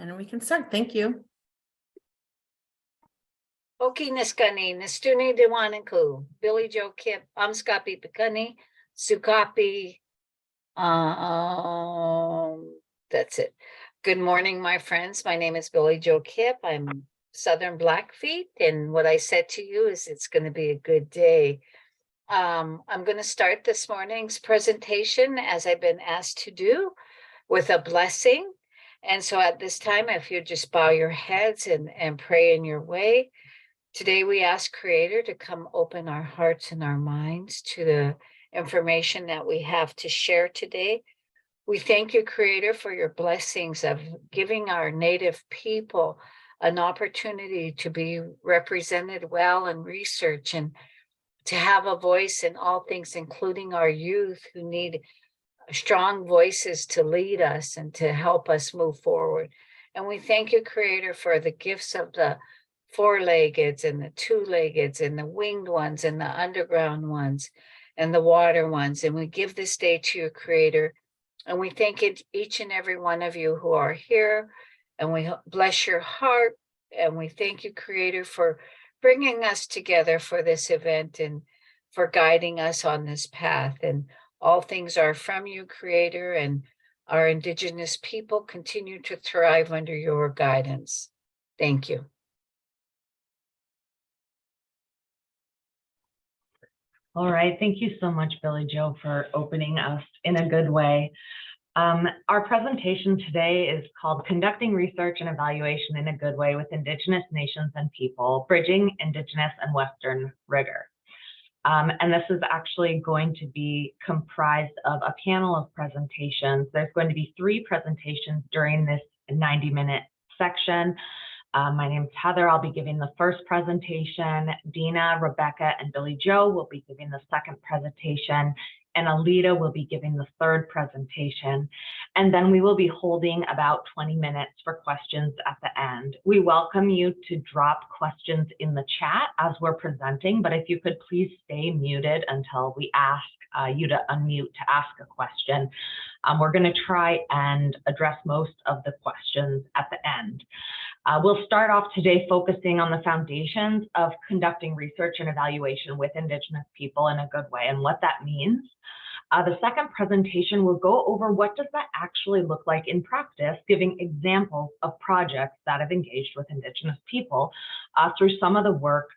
And we can start. Thank you. Oki Niskani, Nistuni Dewanaku, Billy Joe Kip, Amskapi Pikani, Sukapi. That's it. Good morning, my friends. My name is Billy Joe Kip. I'm Southern Blackfeet, and what I said to you is it's going to be a good day. I'm going to start this morning's presentation as I've been asked to do with a blessing. And so at this time, if you just bow your heads and pray in your way. Today, we ask Creator to come open our hearts and our minds to the information that we have to share today. We thank you, Creator, for your blessings of giving our Native people an opportunity to be represented well in research and to have a voice in all things, including our youth who need strong voices to lead us and to help us move forward. And we thank you, Creator, for the gifts of the four-leggeds and the two-leggeds and the winged ones and the underground ones and the water ones. And we give this day to your Creator. And we thank each and every one of you who are here. And we bless your heart. And we thank you, Creator, for bringing us together for this event and for guiding us on this path. And all things are from you, Creator, and our Indigenous people continue to thrive under your guidance. Thank you. All right, thank you so much, Billy Joe, for opening us in a good way. Our presentation today is called Conducting Research and Evaluation in a Good Way with Indigenous Nations and People, Bridging Indigenous and Western Rigor. And this is actually going to be comprised of a panel of presentations. There's going to be 3 presentations during this 90-minute section. My name is Heather. I'll be giving the first presentation. Deana, Rebecca, and Billy Joe will be giving the second presentation, and Aleta will be giving the third presentation. And then we will be holding about 20 minutes for questions at the end. We welcome you to drop questions in the chat as we're presenting, but if you could please stay muted until we ask you to unmute to ask a question. We're going to try and address most of the questions at the end. We'll start off today focusing on the foundations of conducting research and evaluation with Indigenous people in a good way and what that means. The second presentation will go over what does that actually look like in practice, giving examples of projects that have engaged with Indigenous people through some of the work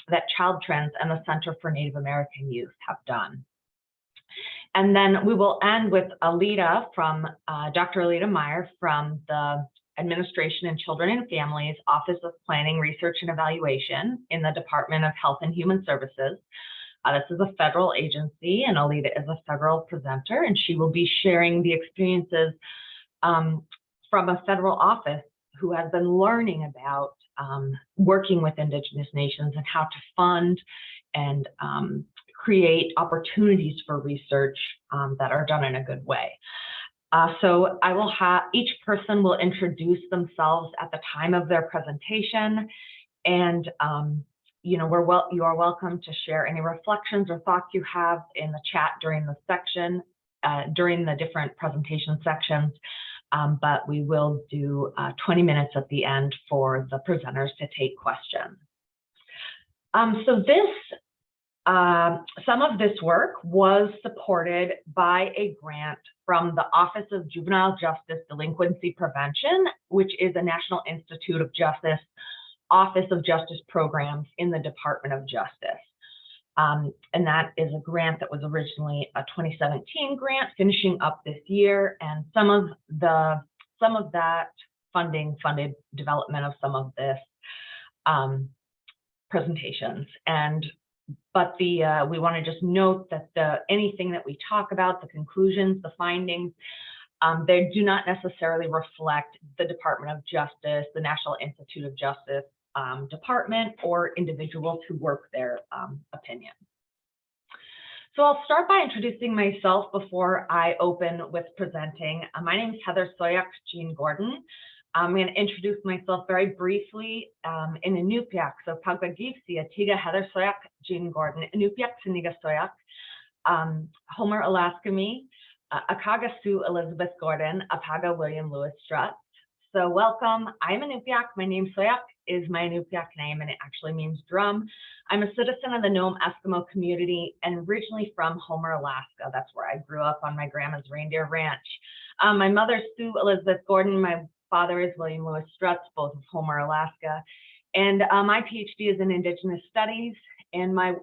that Child Trends and the Center for Native American Youth have done. And then we will end with Aleta from Dr. Aleta Meyer from the Administration and Children and Families Office of Planning, Research and Evaluation in the Department of Health and Human Services. This is a federal agency, and Aleta is a federal presenter, and she will be sharing the experiences from a federal office who has been learning about working with Indigenous nations and how to fund and create opportunities for research that are done in a good way. So I will have each person will introduce themselves at the time of their presentation, and you know, you are welcome to share any reflections or thoughts you have in the chat during the section, during the different presentation sections. But we will do 20 minutes at the end for the presenters to take questions. So this some of this work was supported by a grant from the Office of Juvenile Justice Delinquency Prevention, which is a National Institute of Justice Office of Justice programs in the Department of Justice. And that is a grant that was originally a 2017 grant, finishing up this year, and some of that funding funded development of some of this presentations. But we want to just note that anything that we talk about, the conclusions, the findings, they do not necessarily reflect the Department of Justice, the National Institute of Justice department, or individuals who work their opinion. So I'll start by introducing myself before I open with presenting. My name is Heather Sauyaq Jean Gordon. I'm going to introduce myself very briefly in Inupiaq. So Pagwagivsi, Atiga Heather Sauyaq Jean Gordon, Inupiaq Siniga Sauyaq, Homer Alaskami, Akaga Sue Elizabeth Gordon, Apaga William Lewis Strutt, So welcome. I'm an Inupiaq. My name Sauyaq is my Inupiaq name, and it actually means drum. I'm a citizen of the Nome Eskimo community and originally from Homer, Alaska. That's where I grew up on my grandma's reindeer ranch. My mother's Sue Elizabeth Gordon. My father is William Lewis Strutz, both of Homer, Alaska. And my Ph.D. is in Indigenous Studies, and my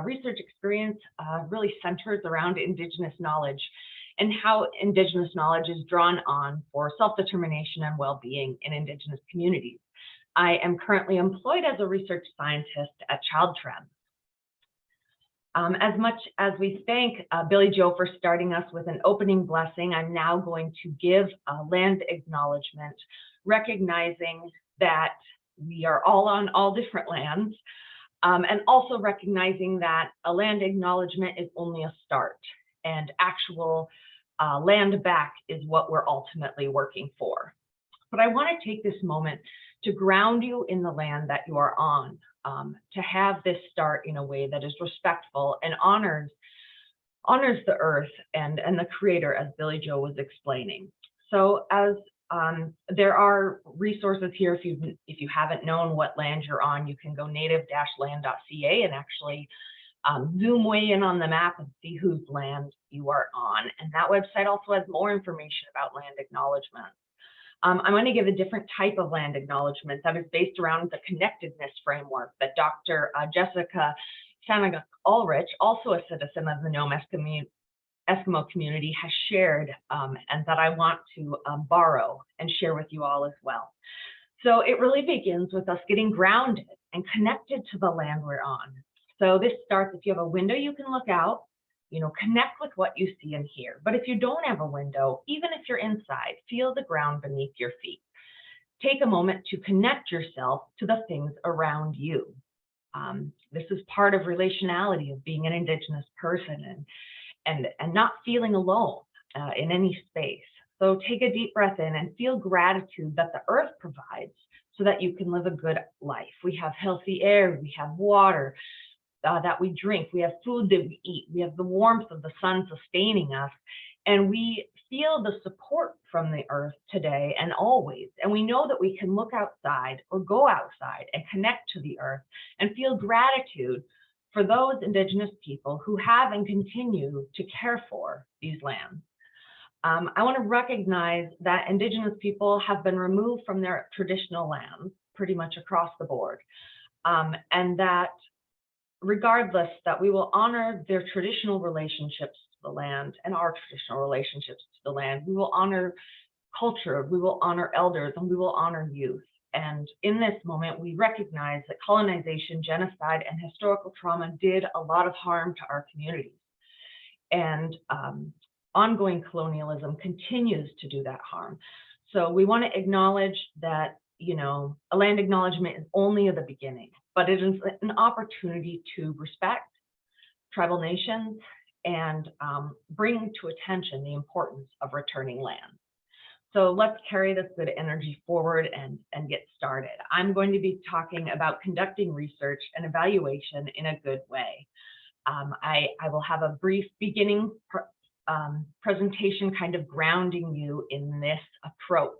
research experience really centers around Indigenous knowledge and how Indigenous knowledge is drawn on for self-determination and well-being in Indigenous communities. I am currently employed as a research scientist at Child Trends. As much as we thank Billy Joe for starting us with an opening blessing, I'm now going to give a land acknowledgement, recognizing that we are all on all different lands, and also recognizing that a land acknowledgement is only a start, and actual land back is what we're ultimately working for. But I want to take this moment to ground you in the land that you are on, to have this start in a way that is respectful and honors the earth and the creator, as Billy Joe was explaining. So as there are resources here, if you haven't known what land you're on, you can go native-land.ca and actually zoom way in on the map and see whose land you are on. And that website also has more information about land acknowledgements. I'm going to give a different type of land acknowledgement that is based around the connectedness framework that Dr. Jessica Sauyaq, also a citizen of the Nome Eskimo community, has shared, and that I want to borrow and share with you all as well. So it really begins with us getting grounded and connected to the land we're on. So this starts, if you have a window, you can look out, connect with what you see and hear. But if you don't have a window, even if you're inside, feel the ground beneath your feet. Take a moment to connect yourself to the things around you. This is part of relationality, of being an Indigenous person and not feeling alone in any space. So take a deep breath in and feel gratitude that the earth provides so that you can live a good life. We have healthy air, we have water that we drink, we have food that we eat, we have the warmth of the sun sustaining us, and we feel the support from the earth today and always. And we know that we can look outside or go outside and connect to the earth and feel gratitude for those Indigenous people who have and continue to care for these lands. I want to recognize that Indigenous people have been removed from their traditional lands pretty much across the board, and that regardless, that we will honor their traditional relationships to the land and our traditional relationships to the land. We will honor culture, we will honor elders, and we will honor youth. And in this moment, we recognize that colonization, genocide, and historical trauma did a lot of harm to our communities. And ongoing colonialism continues to do that harm. So we want to acknowledge that, a land acknowledgement is only the beginning, but it is an opportunity to respect tribal nations and bring to attention the importance of returning land. So let's carry this good energy forward and get started. I'm going to be talking about conducting research and evaluation in a good way. I will have a brief beginning presentation kind of grounding you in this approach.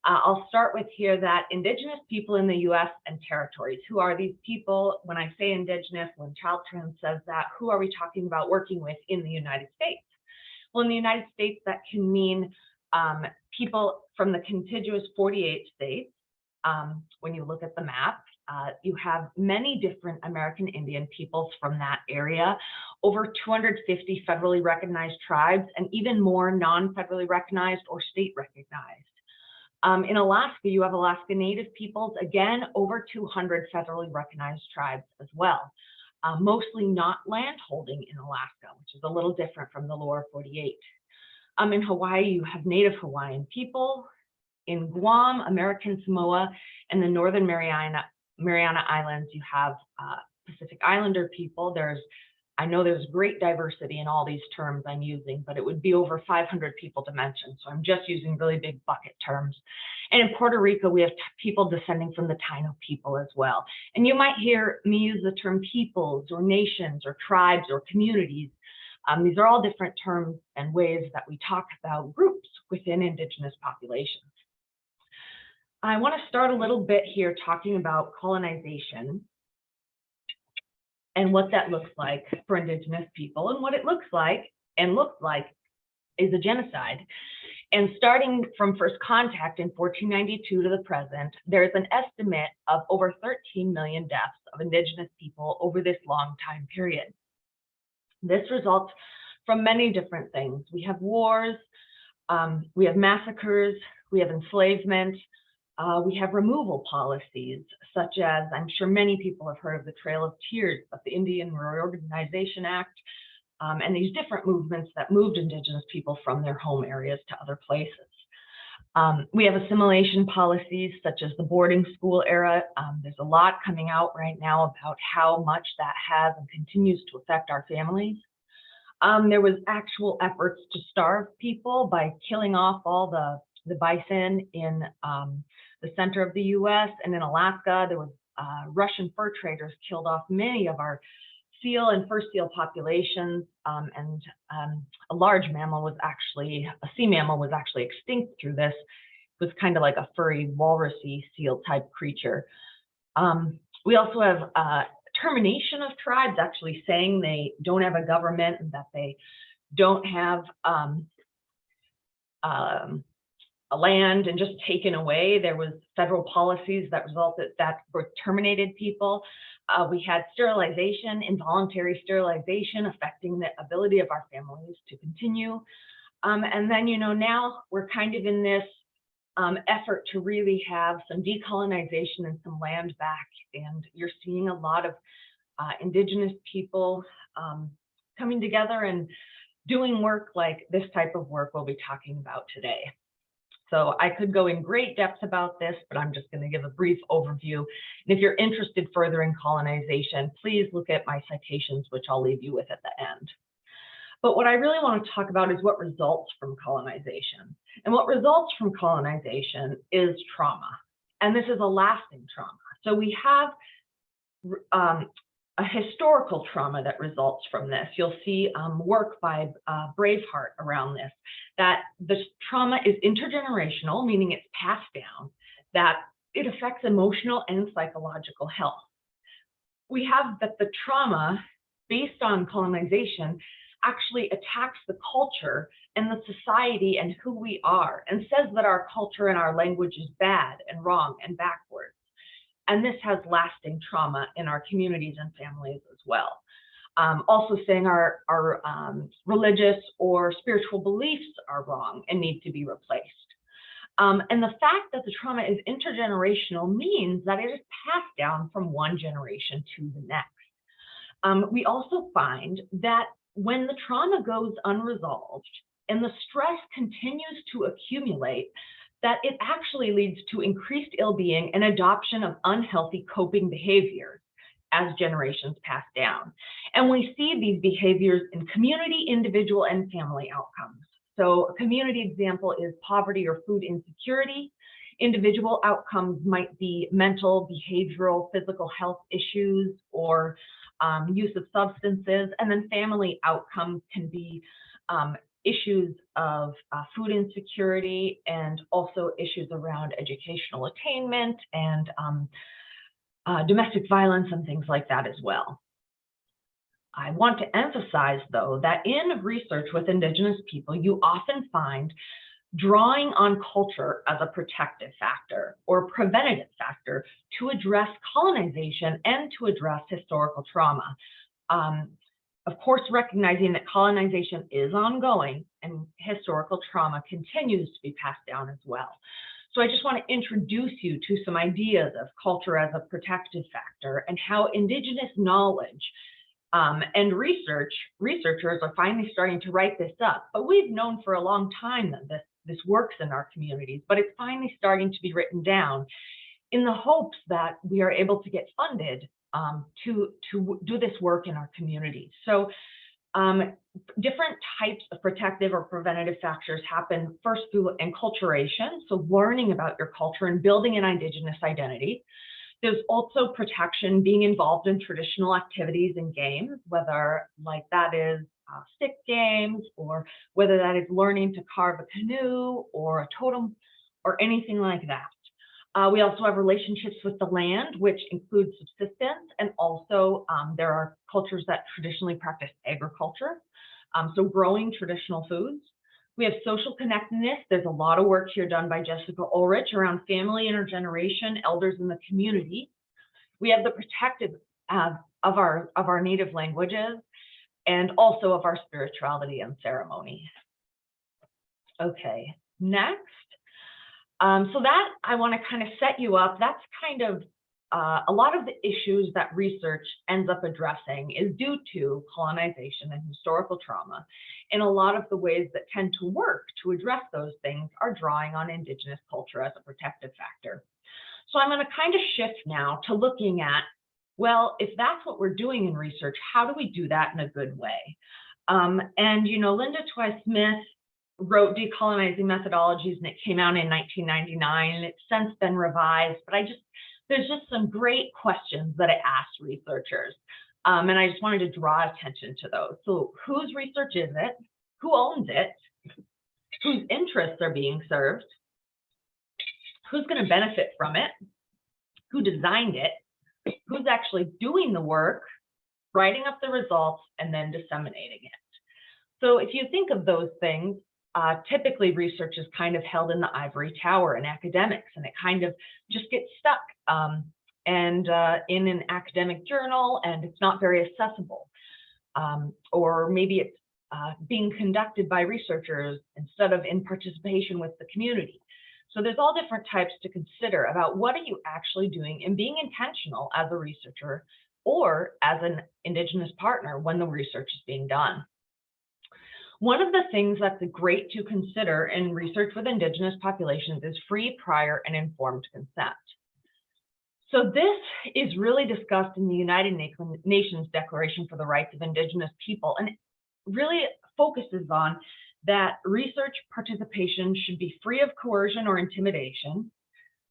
I'll start with here that Indigenous people in the U.S. and territories. Who are these people? When I say Indigenous, when Child Trends says that, who are we talking about working with in the United States? Well, in the United States, that can mean people from the contiguous 48 states. When you look at the map, you have many different American Indian peoples from that area, over 250 federally recognized tribes, and even more non-federally recognized or state recognized. In Alaska, you have Alaska Native peoples, again, over 200 federally recognized tribes as well, mostly not landholding in Alaska, which is a little different from the lower 48. In Hawaii, you have Native Hawaiian people. In Guam, American Samoa, and the Northern Mariana Islands, you have Pacific Islander people. I know there's great diversity in all these terms I'm using, but it would be over 500 people to mention. So I'm just using really big bucket terms. And in Puerto Rico, we have people descending from the Taino people as well. And you might hear me use the term peoples or nations or tribes or communities. These are all different terms and ways that we talk about groups within Indigenous populations. I want to start a little bit here talking about colonization and what that looks like for Indigenous people, and what it looks like is a genocide. And starting from first contact in 1492 to the present, there's an estimate of over 13 million deaths of Indigenous people over this long time period. This results from many different things. We have wars, we have massacres, we have enslavement, we have removal policies, such as, I'm sure many people have heard of the Trail of Tears, of the Indian Reorganization Act, and these different movements that moved Indigenous people from their home areas to other places. We have assimilation policies such as the boarding school era. There's a lot coming out right now about how much that has and continues to affect our families. There was actual efforts to starve people by killing off all the bison in the center of the US, and in Alaska. There was Russian fur traders killed off many of our seal and fur seal populations, and a large mammal was actually, a sea mammal was actually extinct through this. It was kind of like a furry walrusy seal type creature. We also have termination of tribes, actually saying they don't have a government and that they don't have a land, and just taken away. There was federal policies that resulted that were terminated people. We had sterilization, involuntary sterilization, affecting the ability of our families to continue. And then, now we're kind of in this effort to really have some decolonization and some land back. And you're seeing a lot of Indigenous people coming together and doing work like this type of work we'll be talking about today. So I could go in great depth about this, but I'm just going to give a brief overview. And if you're interested further in colonization, please look at my citations, which I'll leave you with at the end. But what I really want to talk about is what results from colonization. And what results from colonization is trauma. And this is a lasting trauma. So we have a historical trauma that results from this. You'll see work by Braveheart around this, that the trauma is intergenerational, meaning it's passed down, that it affects emotional and psychological health. We have that the trauma based on colonization actually attacks the culture and the society and who we are, and says that our culture and our language is bad and wrong and backwards. And this has lasting trauma in our communities and families as well. Also saying our religious or spiritual beliefs are wrong and need to be replaced. And the fact that the trauma is intergenerational means that it is passed down from one generation to the next. We also find that when the trauma goes unresolved and the stress continues to accumulate, that it actually leads to increased ill-being and adoption of unhealthy coping behaviors as generations pass down. And we see these behaviors in community, individual, and family outcomes. So a community example is poverty or food insecurity. Individual outcomes might be mental, behavioral, physical health issues, or use of substances. And then family outcomes can be issues of food insecurity, and also issues around educational attainment and domestic violence and things like that as well. I want to emphasize, though, that in research with Indigenous people, you often find drawing on culture as a protective factor or preventative factor to address colonization and to address historical trauma. Of course, recognizing that colonization is ongoing and historical trauma continues to be passed down as well. So I just want to introduce you to some ideas of culture as a protective factor, and how Indigenous knowledge and researchers are finally starting to write this up. But we've known for a long time that this works in our communities, but it's finally starting to be written down in the hopes that we are able to get funded to do this work in our communities. So different types of protective or preventative factors happen first through enculturation, so learning about your culture and building an Indigenous identity. There's also protection, being involved in traditional activities and games, whether like that is stick games, or whether that is learning to carve a canoe or a totem or anything like that. We also have relationships with the land, which includes subsistence, and also there are cultures that traditionally practice agriculture, so growing traditional foods. We have social connectedness. There's a lot of work here done by Jessica Ulrich around family, intergeneration, elders in the community. We have the protective of our native languages, and also of our spirituality and ceremony. Okay, next. So that I want to kind of set you up. That's kind of a lot of the issues that research ends up addressing is due to colonization and historical trauma. And a lot of the ways that tend to work to address those things are drawing on Indigenous culture as a protective factor. So I'm going to kind of shift now to looking at, well, if that's what we're doing in research, how do we do that in a good way? And, you know, Linda Twice-Smith wrote Decolonizing Methodologies, and it came out in 1999, and it's since been revised, but there's just some great questions that it asked researchers, and I just wanted to draw attention to those. So whose research is it? Who owns it? Whose interests are being served? Who's going to benefit from it? Who designed it? Who's actually doing the work, writing up the results, and then disseminating it? So if you think of those things, typically research is kind of held in the ivory tower in academics, and it kind of just gets stuck in an academic journal, and it's not very accessible. Or maybe it's being conducted by researchers instead of in participation with the community. So there's all different types to consider about what are you actually doing and being intentional as a researcher or as an Indigenous partner when the research is being done. One of the things that's great to consider in research with Indigenous populations is free, prior, and informed consent. So this is really discussed in the United Nations Declaration for the Rights of Indigenous People, and it really focuses on that research participation should be free of coercion or intimidation,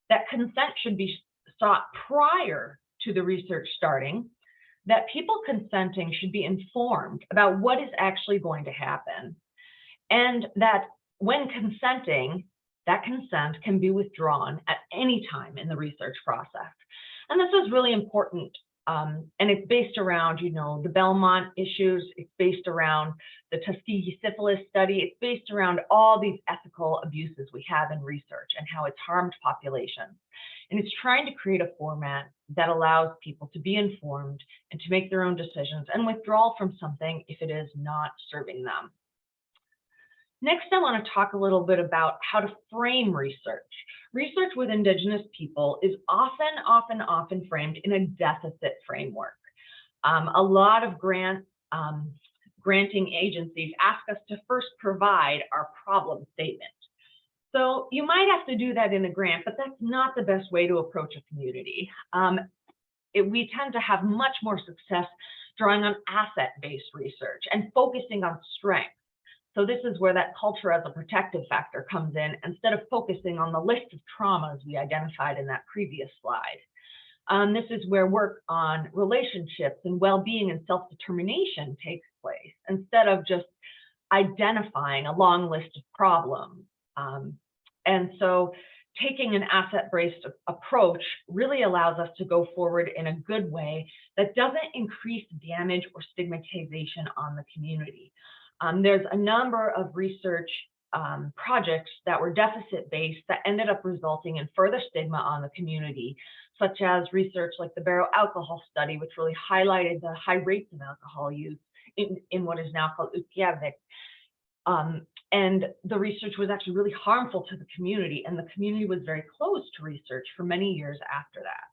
that consent should be sought prior to the research starting, that people consenting should be informed about what is actually going to happen, and that when consenting, that consent can be withdrawn at any time in the research process. And this is really important, and it's based around, you know, the Belmont issues, it's based around the Tuskegee syphilis study, it's based around all these ethical abuses we have in research and how it's harmed populations. And it's trying to create a format that allows people to be informed and to make their own decisions and withdraw from something if it is not serving them. Next, I want to talk a little bit about how to frame research. Research with Indigenous people is often framed in a deficit framework. A lot of granting agencies ask us to first provide our problem statement. So you might have to do that in a grant, but that's not the best way to approach a community. We tend to have much more success drawing on asset-based research and focusing on strengths. So this is where that culture as a protective factor comes in, instead of focusing on the list of traumas we identified in that previous slide. This is where work on relationships and well-being and self-determination takes place, instead of just identifying a long list of problems. And so taking an asset-based approach really allows us to go forward in a good way that doesn't increase damage or stigmatization on the community. There's a number of research projects that were deficit-based that ended up resulting in further stigma on the community, such as research like the Barrow alcohol study, which really highlighted the high rates of alcohol use in what is now called Utqiagvik. And the research was actually really harmful to the community, and the community was very closed to research for many years after that.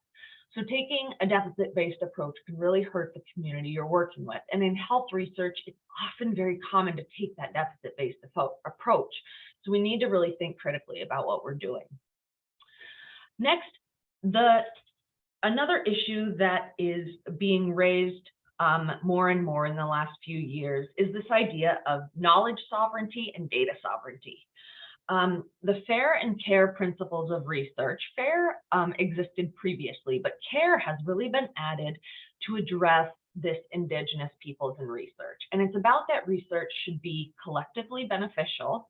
So taking a deficit-based approach can really hurt the community you're working with. And in health research, it's often very common to take that deficit-based approach. So we need to really think critically about what we're doing. Next, another issue that is being raised more and more in the last few years is this idea of knowledge sovereignty and data sovereignty. The FAIR and CARE principles of research, FAIR existed previously, but CARE has really been added to address this Indigenous peoples in research. And it's about that research should be collectively beneficial,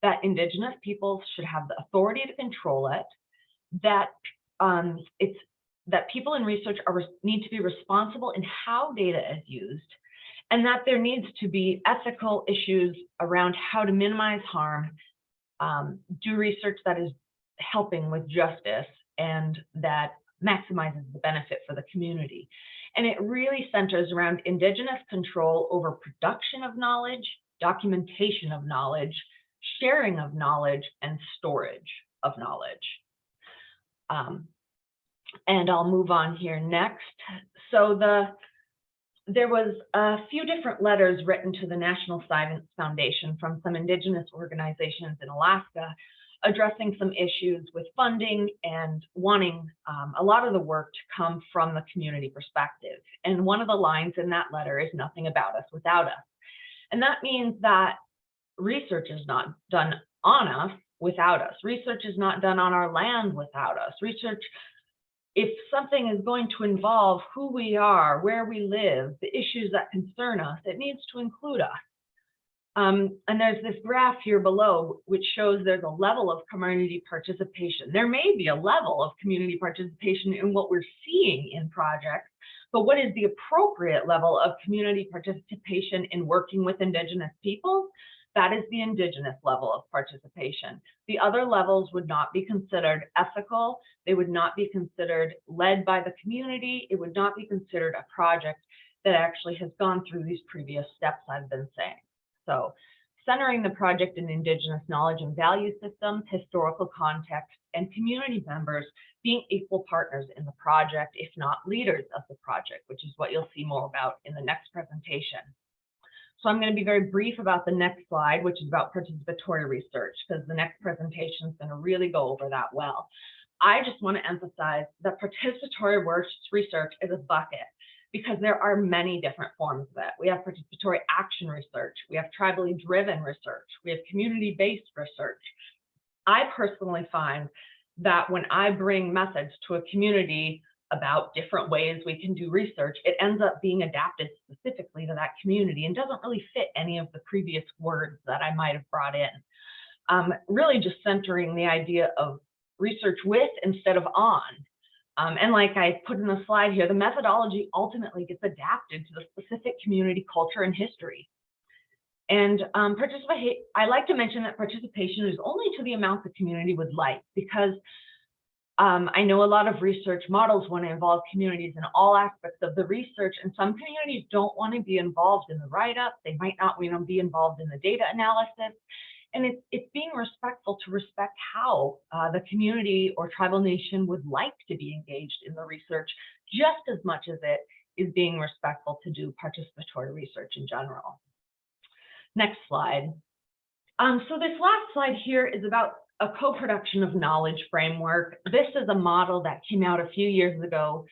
that Indigenous peoples should have the authority to control it, that it's that people in research need to be responsible in how data is used, and that there needs to be ethical issues around how to minimize harm, do research that is helping with justice and that maximizes the benefit for the community. And it really centers around Indigenous control over production of knowledge, documentation of knowledge, sharing of knowledge, and storage of knowledge. And I'll move on here next. So there was a few different letters written to the National Science Foundation from some Indigenous organizations in Alaska, addressing some issues with funding and wanting a lot of the work to come from the community perspective. And one of the lines in that letter is "Nothing about us without us." And that means that research is not done on us without us. Research is not done on our land without us. Research, if something is going to involve who we are, where we live, the issues that concern us, it needs to include us. And there's this graph here below, which shows there's a level of community participation. There may be a level of community participation in what we're seeing in projects, but what is the appropriate level of community participation in working with Indigenous peoples? That is the Indigenous level of participation. The other levels would not be considered ethical. They would not be considered led by the community. It would not be considered a project that actually has gone through these previous steps I've been saying. So centering the project in Indigenous knowledge and value systems, historical context, and community members being equal partners in the project, if not leaders of the project, which is what you'll see more about in the next presentation. So I'm going to be very brief about the next slide, which is about participatory research, because the next presentation is going to really go over that well. I just want to emphasize that participatory research is a bucket, because there are many different forms of it. We have participatory action research, we have tribally driven research, we have community-based research. I personally find that when I bring methods to a community about different ways we can do research, it ends up being adapted specifically to that community and doesn't really fit any of the previous words that I might have brought in. Really just centering the idea of research with instead of on. And like I put in the slide here, the methodology ultimately gets adapted to the specific community culture and history. And I like to mention that participation is only to the amount the community would like, because I know a lot of research models want to involve communities in all aspects of the research, and some communities don't want to be involved in the write-up. They might not want to be involved in the data analysis. And it's being respectful to respect how the community or tribal nation would like to be engaged in the research, just as much as it is being respectful to do participatory research in general. Next slide. So this last slide here is about a co-production of knowledge framework. This is a model that came out a few years ago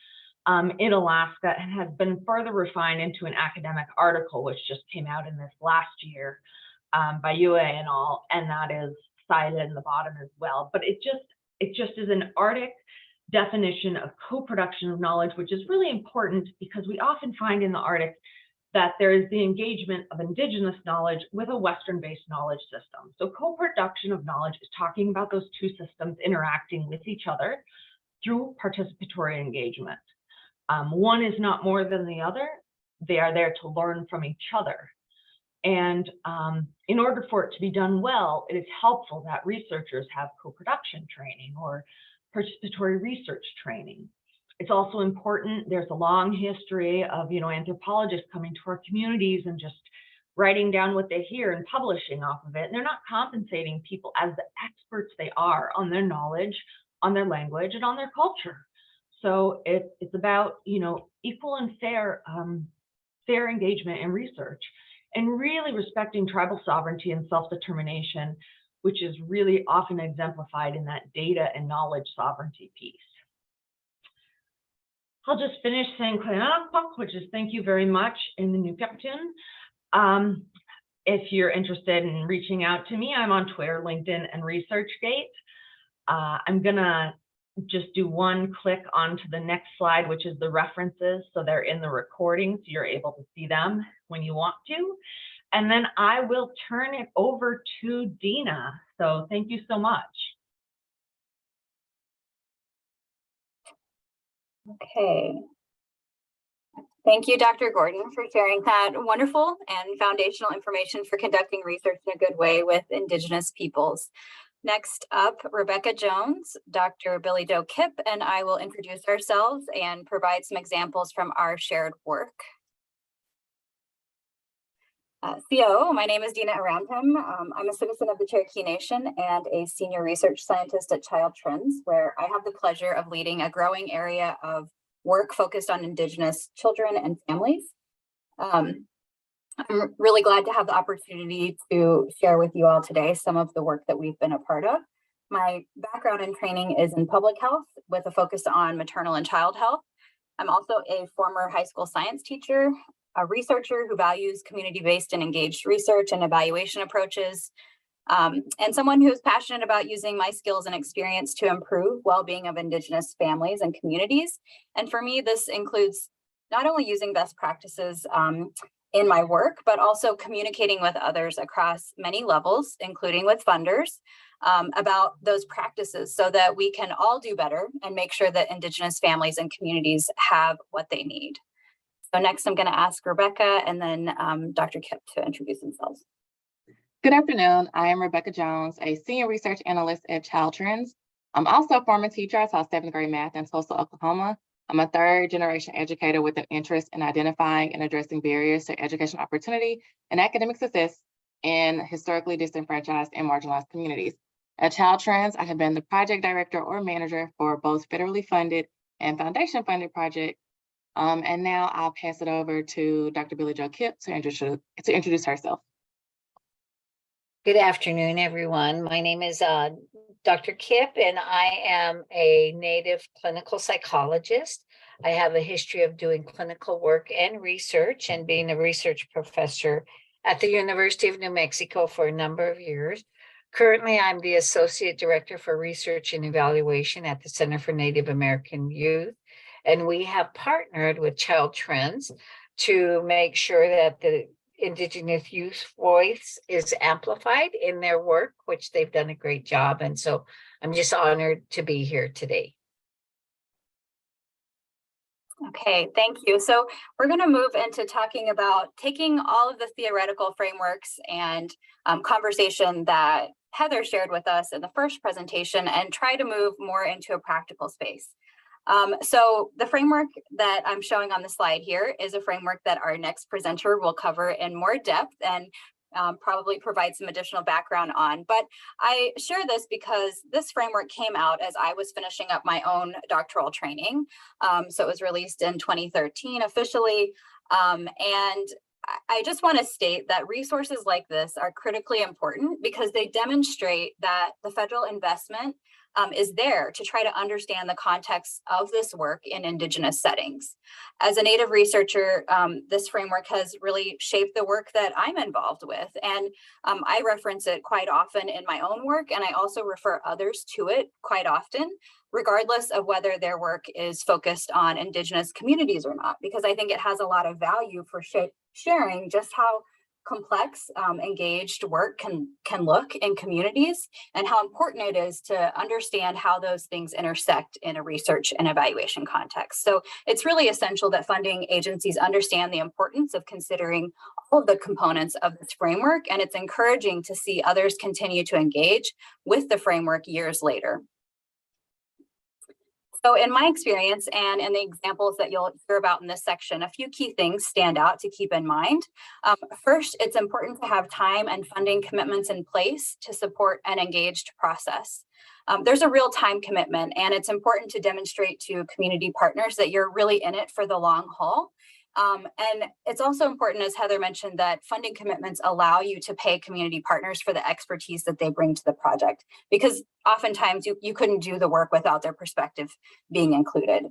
in Alaska and has been further refined into an academic article, which just came out in this last year by UA and all, and that is cited in the bottom as well. But it just is an Arctic definition of co-production of knowledge, which is really important because we often find in the Arctic that there is the engagement of Indigenous knowledge with a Western-based knowledge system. So co-production of knowledge is talking about those two systems interacting with each other through participatory engagement. One is not more than the other. They are there to learn from each other. And in order for it to be done well, it is helpful that researchers have co-production training or participatory research training. It's also important, there's a long history of anthropologists coming to our communities and just writing down what they hear and publishing off of it. And they're not compensating people as the experts they are on their knowledge, on their language, and on their culture. So it's about equal and fair engagement in research, and really respecting tribal sovereignty and self-determination, which is really often exemplified in that data and knowledge sovereignty piece. I'll just finish saying which is thank you very much in the Nukaptun. If you're interested in reaching out to me, I'm on Twitter, LinkedIn, and ResearchGate. I'm gonna just do one click onto the next slide, which is the references. So they're in the recording, so you're able to see them when you want to. And then I will turn it over to Deana. So thank you so much. Okay. Thank you, Dr. Gordon, for sharing that wonderful and foundational information for conducting research in a good way with Indigenous peoples. Next up, Rebecca Jones, Dr. Billy Doe Kipp, and I will introduce ourselves and provide some examples from our shared work. CO, my name is Deana Aroundham. I'm a citizen of the Cherokee Nation and a senior research scientist at Child Trends, where I have the pleasure of leading a growing area of work focused on Indigenous children and families. I'm really glad to have the opportunity to share with you all today some of the work that we've been a part of. My background and training is in public health with a focus on maternal and child health. I'm also a former high school science teacher, a researcher who values community-based and engaged research and evaluation approaches, and someone who is passionate about using my skills and experience to improve well-being of Indigenous families and communities. And for me, this includes not only using best practices in my work, but also communicating with others across many levels, including with funders, about those practices so that we can all do better and make sure that Indigenous families and communities have what they need. So next, I'm going to ask Rebecca and then Dr. Kipp to introduce themselves. Good afternoon. I am Rebecca Jones, a senior research analyst at Child Trends. I'm also a former teacher. I taught 7th grade math in Tulsa, Oklahoma. I'm a third-generation educator with an interest in identifying and addressing barriers to education opportunity and academic success in historically disenfranchised and marginalized communities. At Child Trends, I have been the project director or manager for both federally funded and foundation-funded projects. And now I'll pass it over to Dr. Billy Jo Kipp to introduce herself. Good afternoon, everyone. My name is Dr. Kipp, and I am a native clinical psychologist. I have a history of doing clinical work and research and being a research professor at the University of New Mexico for a number of years. Currently, I'm the Associate Director for Research and Evaluation at the Center for Native American Youth, and we have partnered with Child Trends to make sure that the Indigenous youth voice is amplified in their work, which they've done a great job. And so I'm just honored to be here today. Okay, thank you. So we're going to move into talking about taking all of the theoretical frameworks and conversation that Heather shared with us in the first presentation and try to move more into a practical space. So the framework that I'm showing on the slide here is a framework that our next presenter will cover in more depth and probably provide some additional background on. But I share this because this framework came out as I was finishing up my own doctoral training. So it was released in 2013 officially. And I just want to state that resources like this are critically important because they demonstrate that the federal investment is there to try to understand the context of this work in Indigenous settings. As a Native researcher, this framework has really shaped the work that I'm involved with. And I reference it quite often in my own work, and I also refer others to it quite often, regardless of whether their work is focused on Indigenous communities or not, because I think it has a lot of value for sharing just how complex, engaged work can look in communities and how important it is to understand how those things intersect in a research and evaluation context. So it's really essential that funding agencies understand the importance of considering all of the components of this framework, and it's encouraging to see others continue to engage with the framework years later. So in my experience and in the examples that you'll hear about in this section, a few key things stand out to keep in mind. First, it's important to have time and funding commitments in place to support an engaged process. There's a real time commitment, and it's important to demonstrate to community partners that you're really in it for the long haul. And it's also important, as Heather mentioned, that funding commitments allow you to pay community partners for the expertise that they bring to the project, because oftentimes you couldn't do the work without their perspective being included.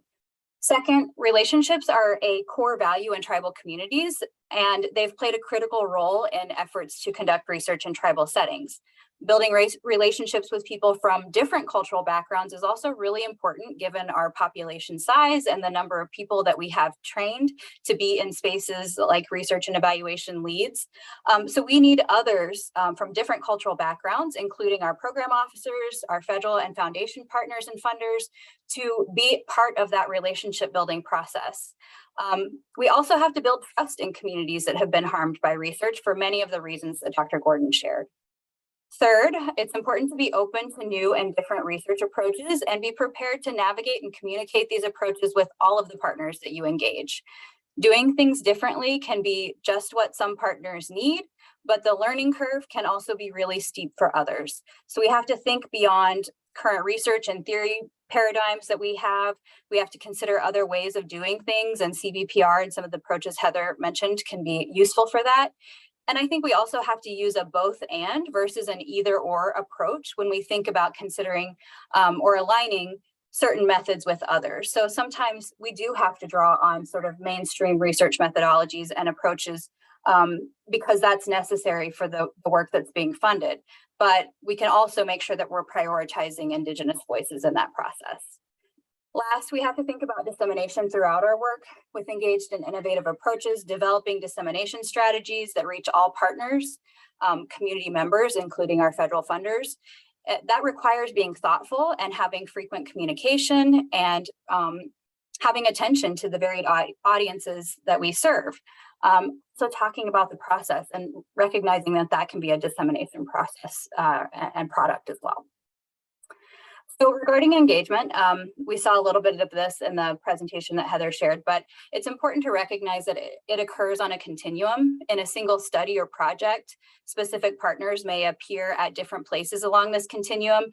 Second, relationships are a core value in tribal communities, and they've played a critical role in efforts to conduct research in tribal settings. Building relationships with people from different cultural backgrounds is also really important given our population size and the number of people that we have trained to be in spaces like research and evaluation leads. So we need others from different cultural backgrounds, including our program officers, our federal and foundation partners and funders, to be part of that relationship building process. We also have to build trust in communities that have been harmed by research for many of the reasons that Dr. Gordon shared. Third, it's important to be open to new and different research approaches and be prepared to navigate and communicate these approaches with all of the partners that you engage. Doing things differently can be just what some partners need, but the learning curve can also be really steep for others. So we have to think beyond current research and theory paradigms that we have. We have to consider other ways of doing things, and CVPR and some of the approaches Heather mentioned can be useful for that. And I think we also have to use a both and versus an either or approach when we think about considering or aligning certain methods with others. So sometimes we do have to draw on sort of mainstream research methodologies and approaches because that's necessary for the work that's being funded. But we can also make sure that we're prioritizing Indigenous voices in that process. Last, we have to think about dissemination throughout our work with engaged in innovative approaches, developing dissemination strategies that reach all partners, community members, including our federal funders. That requires being thoughtful and having frequent communication and having attention to the varied audiences that we serve. So talking about the process and recognizing that that can be a dissemination process and product as well. So regarding engagement, we saw a little bit of this in the presentation that Heather shared, but it's important to recognize that it occurs on a continuum. In a single study or project, specific partners may appear at different places along this continuum.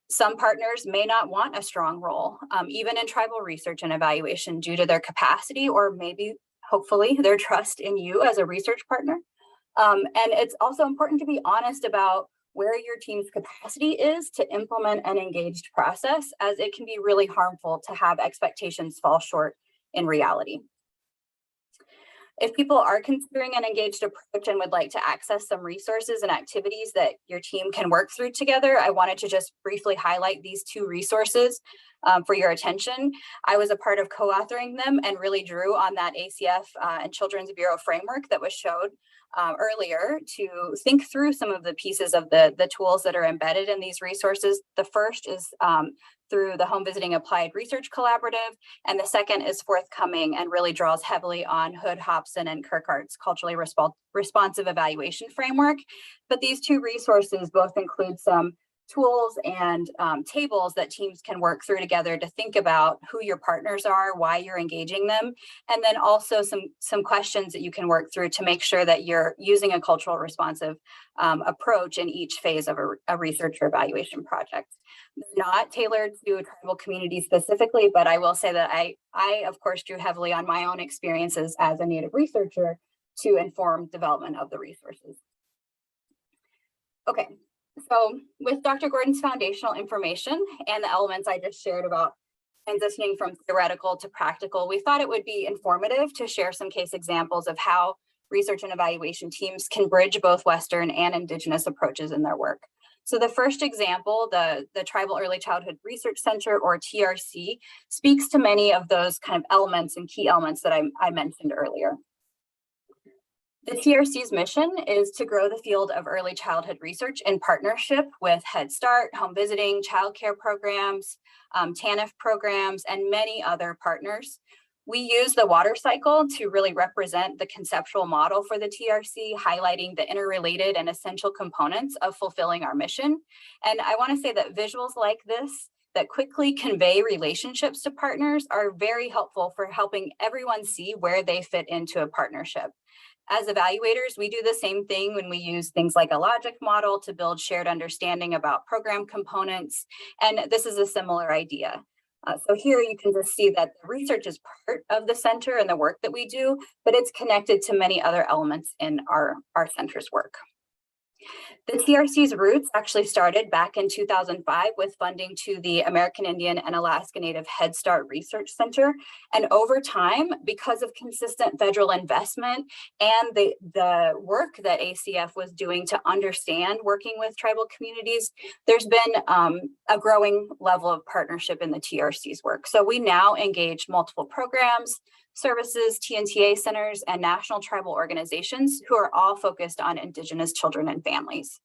Some partners may not want a strong role, even in tribal research and evaluation, due to their capacity or maybe, hopefully, their trust in you as a research partner. And it's also important to be honest about where your team's capacity is to implement an engaged process, as it can be really harmful to have expectations fall short in reality. If people are considering an engaged approach and would like to access some resources and activities that your team can work through together, I wanted to just briefly highlight these two resources for your attention. I was a part of co-authoring them and really drew on that ACF and Children's Bureau framework that was showed earlier to think through some of the pieces of the tools that are embedded in these resources. The first is through the Home Visiting Applied Research Collaborative, and the second is forthcoming and really draws heavily on Hood, Hobson, and Kirkhart's culturally responsive evaluation framework. But these two resources both include some tools and tables that teams can work through together to think about who your partners are, why you're engaging them, and then also some questions that you can work through to make sure that you're using a cultural responsive approach in each phase of a research or evaluation project. They're not tailored to a tribal community specifically, but I will say that I of course drew heavily on my own experiences as a Native researcher to inform development of the resources. Okay. So with Dr. Gordon's foundational information and the elements I just shared about transitioning from theoretical to practical, we thought it would be informative to share some case examples of how research and evaluation teams can bridge both Western and Indigenous approaches in their work. So the first example, the Tribal Early Childhood Research Center, or TRC, speaks to many of those kind of elements and key elements that I mentioned earlier. The TRC's mission is to grow the field of early childhood research in partnership with Head Start, home visiting, childcare programs, TANF programs, and many other partners. We use the water cycle to really represent the conceptual model for the TRC, highlighting the interrelated and essential components of fulfilling our mission. And I want to say that visuals like this that quickly convey relationships to partners are very helpful for helping everyone see where they fit into a partnership. As evaluators, we do the same thing when we use things like a logic model to build shared understanding about program components. And this is a similar idea. So here you can just see that the research is part of the center and the work that we do, but it's connected to many other elements in our center's work. The TRC's roots actually started back in 2005 with funding to the American Indian and Alaska Native Head Start Research Center. And over time, because of consistent federal investment and the work that ACF was doing to understand working with tribal communities, there's been a growing level of partnership in the TRC's work. So we now engage multiple programs, services, TNTA centers, and national tribal organizations who are all focused on Indigenous children and families.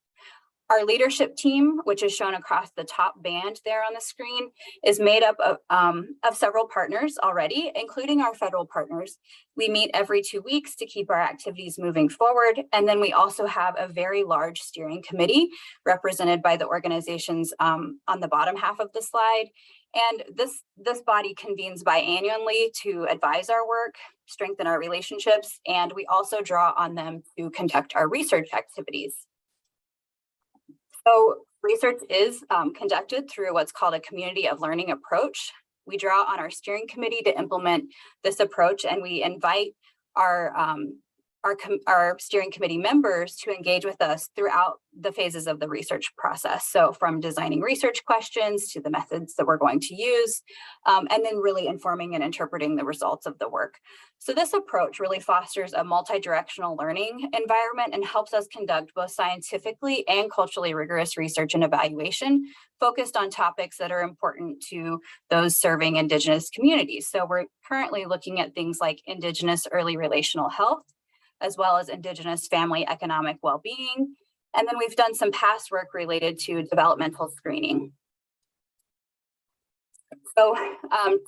Our leadership team, which is shown across the top band there on the screen, is made up of several partners already, including our federal partners. We meet every 2 weeks to keep our activities moving forward. And then we also have a very large steering committee represented by the organizations on the bottom half of the slide. And this body convenes biannually to advise our work, strengthen our relationships, and we also draw on them to conduct our research activities. So research is conducted through what's called a community of learning approach. We draw on our steering committee to implement this approach, and we invite our steering committee members to engage with us throughout the phases of the research process. So from designing research questions to the methods that we're going to use, and then really informing and interpreting the results of the work. So this approach really fosters a multi-directional learning environment and helps us conduct both scientifically and culturally rigorous research and evaluation focused on topics that are important to those serving Indigenous communities. So we're currently looking at things like Indigenous early relational health, as well as Indigenous family economic well-being. And then we've done some past work related to developmental screening. So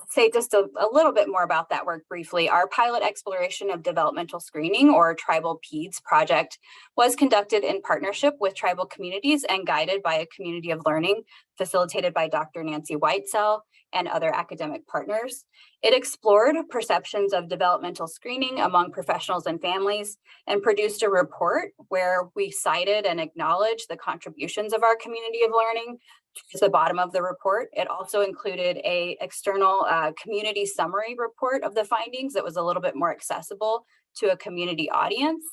say just a little bit more about that work briefly. Our pilot exploration of developmental screening, or Tribal PEDS project, was conducted in partnership with tribal communities and guided by a community of learning facilitated by Dr. Nancy Whitesell and other academic partners. It explored perceptions of developmental screening among professionals and families and produced a report where we cited and acknowledged the contributions of our community of learning to the bottom of the report. It also included an external community summary report of the findings that was a little bit more accessible to a community audience.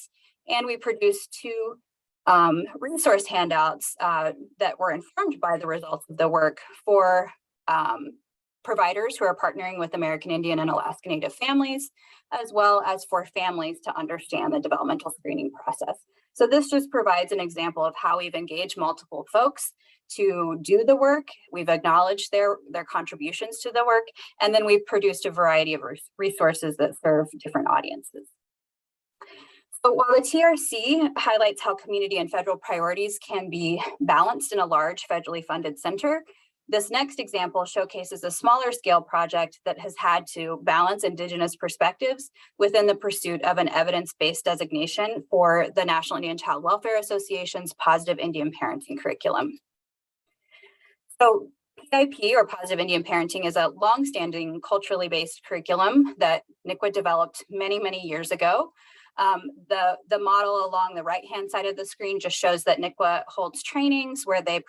And we produced 2 resource handouts that were informed by the results of the work for providers who are partnering with American Indian and Alaska Native families, as well as for families to understand the developmental screening process. So this just provides an example of how we've engaged multiple folks to do the work. We've acknowledged their contributions to the work, and then we've produced a variety of resources that serve different audiences. So while the TRC highlights how community and federal priorities can be balanced in a large federally funded center, this next example showcases a smaller scale project that has had to balance Indigenous perspectives within the pursuit of an evidence-based designation for the National Indian Child Welfare Association's Positive Indian Parenting curriculum. So PIP, or Positive Indian Parenting, is a longstanding culturally based curriculum that NICWA developed many, many years ago. The model along the right-hand side of the screen just shows that NICWA holds trainings where they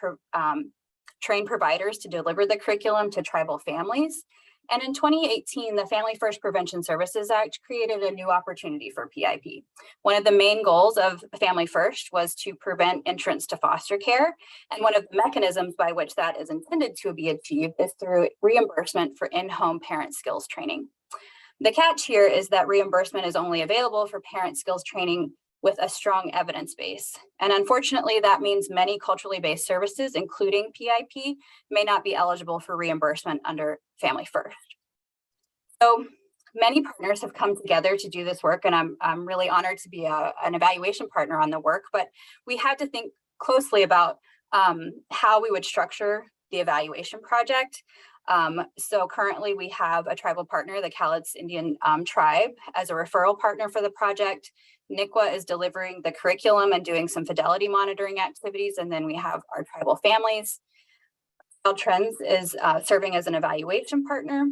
train providers to deliver the curriculum to tribal families. And in 2018, the Family First Prevention Services Act created a new opportunity for PIP. One of the main goals of Family First was to prevent entrance to foster care. And one of the mechanisms by which that is intended to be achieved is through reimbursement for in-home parent skills training. The catch here is that reimbursement is only available for parent skills training with a strong evidence base. And unfortunately, that means many culturally based services, including PIP, may not be eligible for reimbursement under Family First. So many partners have come together to do this work, and I'm really honored to be an evaluation partner on the work, but we had to think closely about how we would structure the evaluation project. So currently we have a tribal partner, the Cowlitz Indian tribe, as a referral partner for the project. NICWA is delivering the curriculum and doing some fidelity monitoring activities. And then we have our tribal families. Child Trends is serving as an evaluation partner.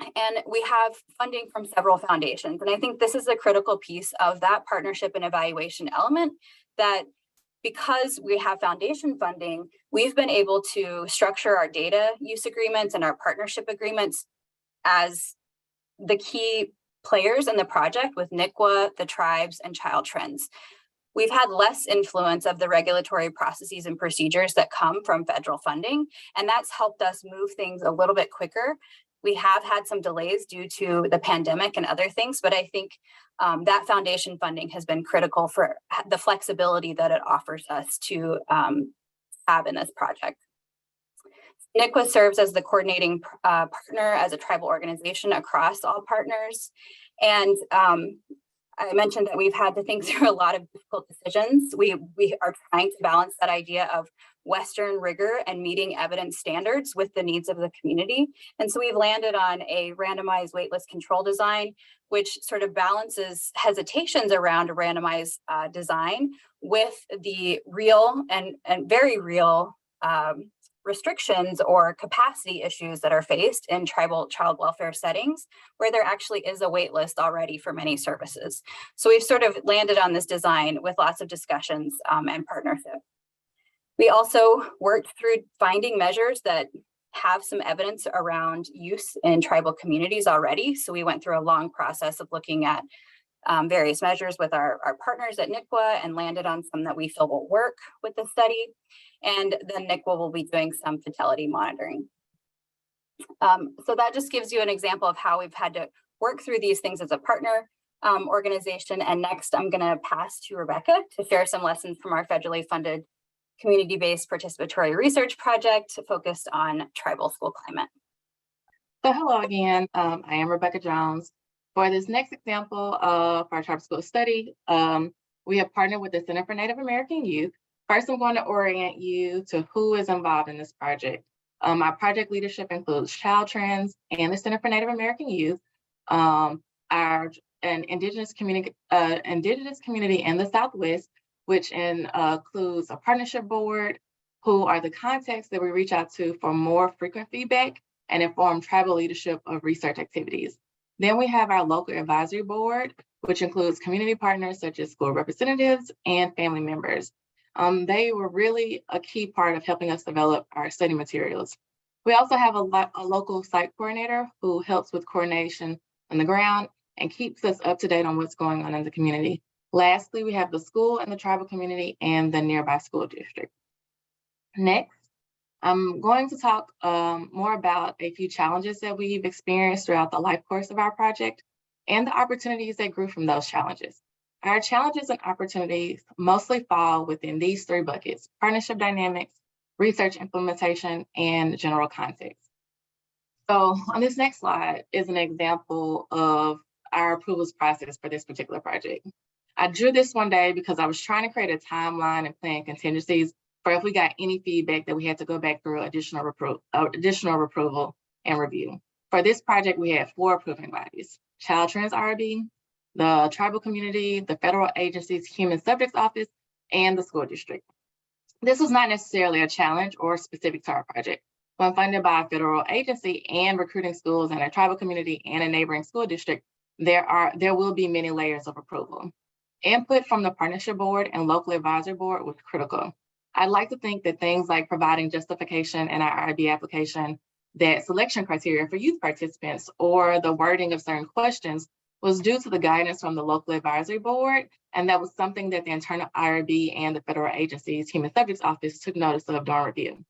And we have funding from several foundations. And I think this is a critical piece of that partnership and evaluation element, that because we have foundation funding, we've been able to structure our data use agreements and our partnership agreements as the key players in the project with NICWA, the tribes, and Child Trends. we've had less influence of the regulatory processes and procedures that come from federal funding, and that's helped us move things a little bit quicker. We have had some delays due to the pandemic and other things, but I think that foundation funding has been critical for the flexibility that it offers us to have in this project. NICWA serves as the coordinating partner as a tribal organization across all partners. And I mentioned that we've had to think through a lot of difficult decisions. We are trying to balance that idea of Western rigor and meeting evidence standards with the needs of the community. And so we've landed on a randomized waitlist control design, which sort of balances hesitations around a randomized design with the real and very real restrictions or capacity issues that are faced in tribal child welfare settings, where there actually is a wait list already for many services. So we've sort of landed on this design with lots of discussions and partnership. We also worked through finding measures that have some evidence around use in tribal communities already. So we went through a long process of looking at various measures with our partners at NICWA and landed on some that we feel will work with the study. And then NICWA will be doing some fidelity monitoring. So that just gives you an example of how we've had to work through these things as a partner organization. And next, I'm going to pass to Rebecca to share some lessons from our federally funded community-based participatory research project focused on tribal school climate. So hello again, I am Rebecca Jones. For this next example of our tribal school study, we have partnered with the Center for Native American Youth. First, I'm going to orient you to who is involved in this project. Our project leadership includes Child Trends and the Center for Native American Youth, an Indigenous community in the Southwest, which includes a partnership board, who are the contacts that we reach out to for more frequent feedback and inform tribal leadership of research activities. Then we have our local advisory board, which includes community partners such as school representatives and family members. They were really a key part of helping us develop our study materials. We also have a local site coordinator who helps with coordination on the ground and keeps us up to date on what's going on in the community. Lastly, we have the school and the tribal community and the nearby school district. Next, I'm going to talk more about a few challenges that we've experienced throughout the life course of our project and the opportunities that grew from those challenges. Our challenges and opportunities mostly fall within these three buckets: partnership dynamics, research implementation, and general context. So on this next slide is an example of our approvals process for this particular project. I drew this one day because I was trying to create a timeline and plan contingencies for if we got any feedback that we had to go back through additional approval and review. For this project, we had 4 approving bodies: Child Trends RB, the tribal community, the federal agency's Human Subjects Office, and the school district. This was not necessarily a challenge or specific to our project. When funded by a federal agency and recruiting schools in a tribal community and a neighboring school district, there will be many layers of approval. Input from the partnership board and local advisory board was critical. I'd like to think that things like providing justification in our IRB application, that selection criteria for youth participants, or the wording of certain questions was due to the guidance from the local advisory board, and that was something that the internal IRB and the federal agency's Human Subjects Office took notice of during review.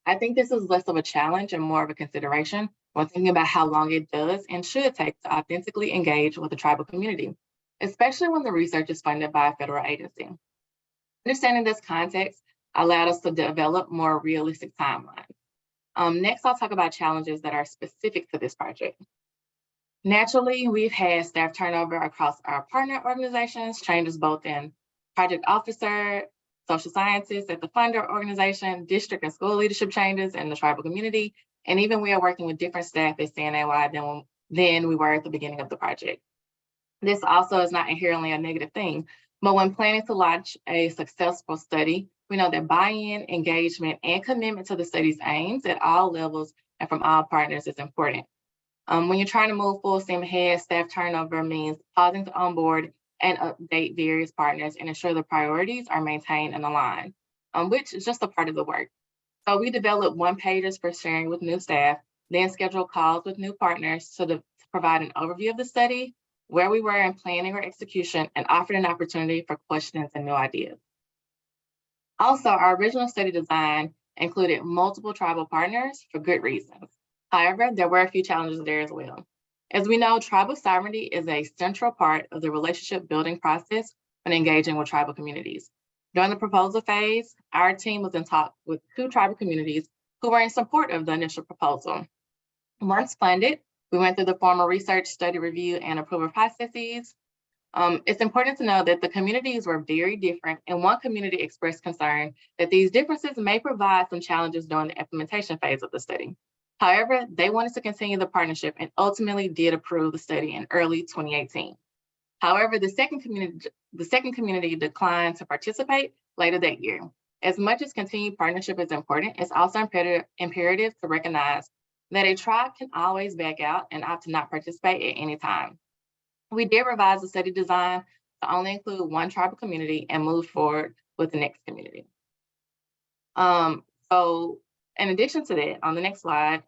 I think this is less of a challenge and more of a consideration when thinking about how long it does and should take to authentically engage with the tribal community, especially when the research is funded by a federal agency. Understanding this context allowed us to develop more realistic timelines. Next, I'll talk about challenges that are specific to this project. Naturally, we've had staff turnover across our partner organizations, changes both in project officer, social scientists at the funder organization, district and school leadership changes in the tribal community, and even we are working with different staff at CNAY than we were at the beginning of the project. This also is not inherently a negative thing, but when planning to launch a successful study, we know that buy-in, engagement, and commitment to the study's aims at all levels and from all partners is important. When you're trying to move full steam ahead, staff turnover means pausing to onboard and update various partners and ensure the priorities are maintained and aligned, which is just a part of the work. So we developed one-pagers for sharing with new staff, then schedule calls with new partners to provide an overview of the study, where we were in planning or execution, and offered an opportunity for questions and new ideas. Also, our original study design included multiple tribal partners for good reasons. However, there were a few challenges there as well. As we know, tribal sovereignty is a central part of the relationship building process when engaging with tribal communities. During the proposal phase, our team was in talks with 2 tribal communities who were in support of the initial proposal. Once funded, we went through the formal research, study review, and approval processes. It's important to know that the communities were very different, and one community expressed concern that these differences may provide some challenges during the implementation phase of the study. However, they wanted to continue the partnership and ultimately did approve the study in early 2018. However, the second community declined to participate later that year. As much as continued partnership is important, it's also imperative to recognize that a tribe can always back out and opt to not participate at any time. We did revise the study design to only include one tribal community and move forward with the next community. So in addition to that, on the next slide,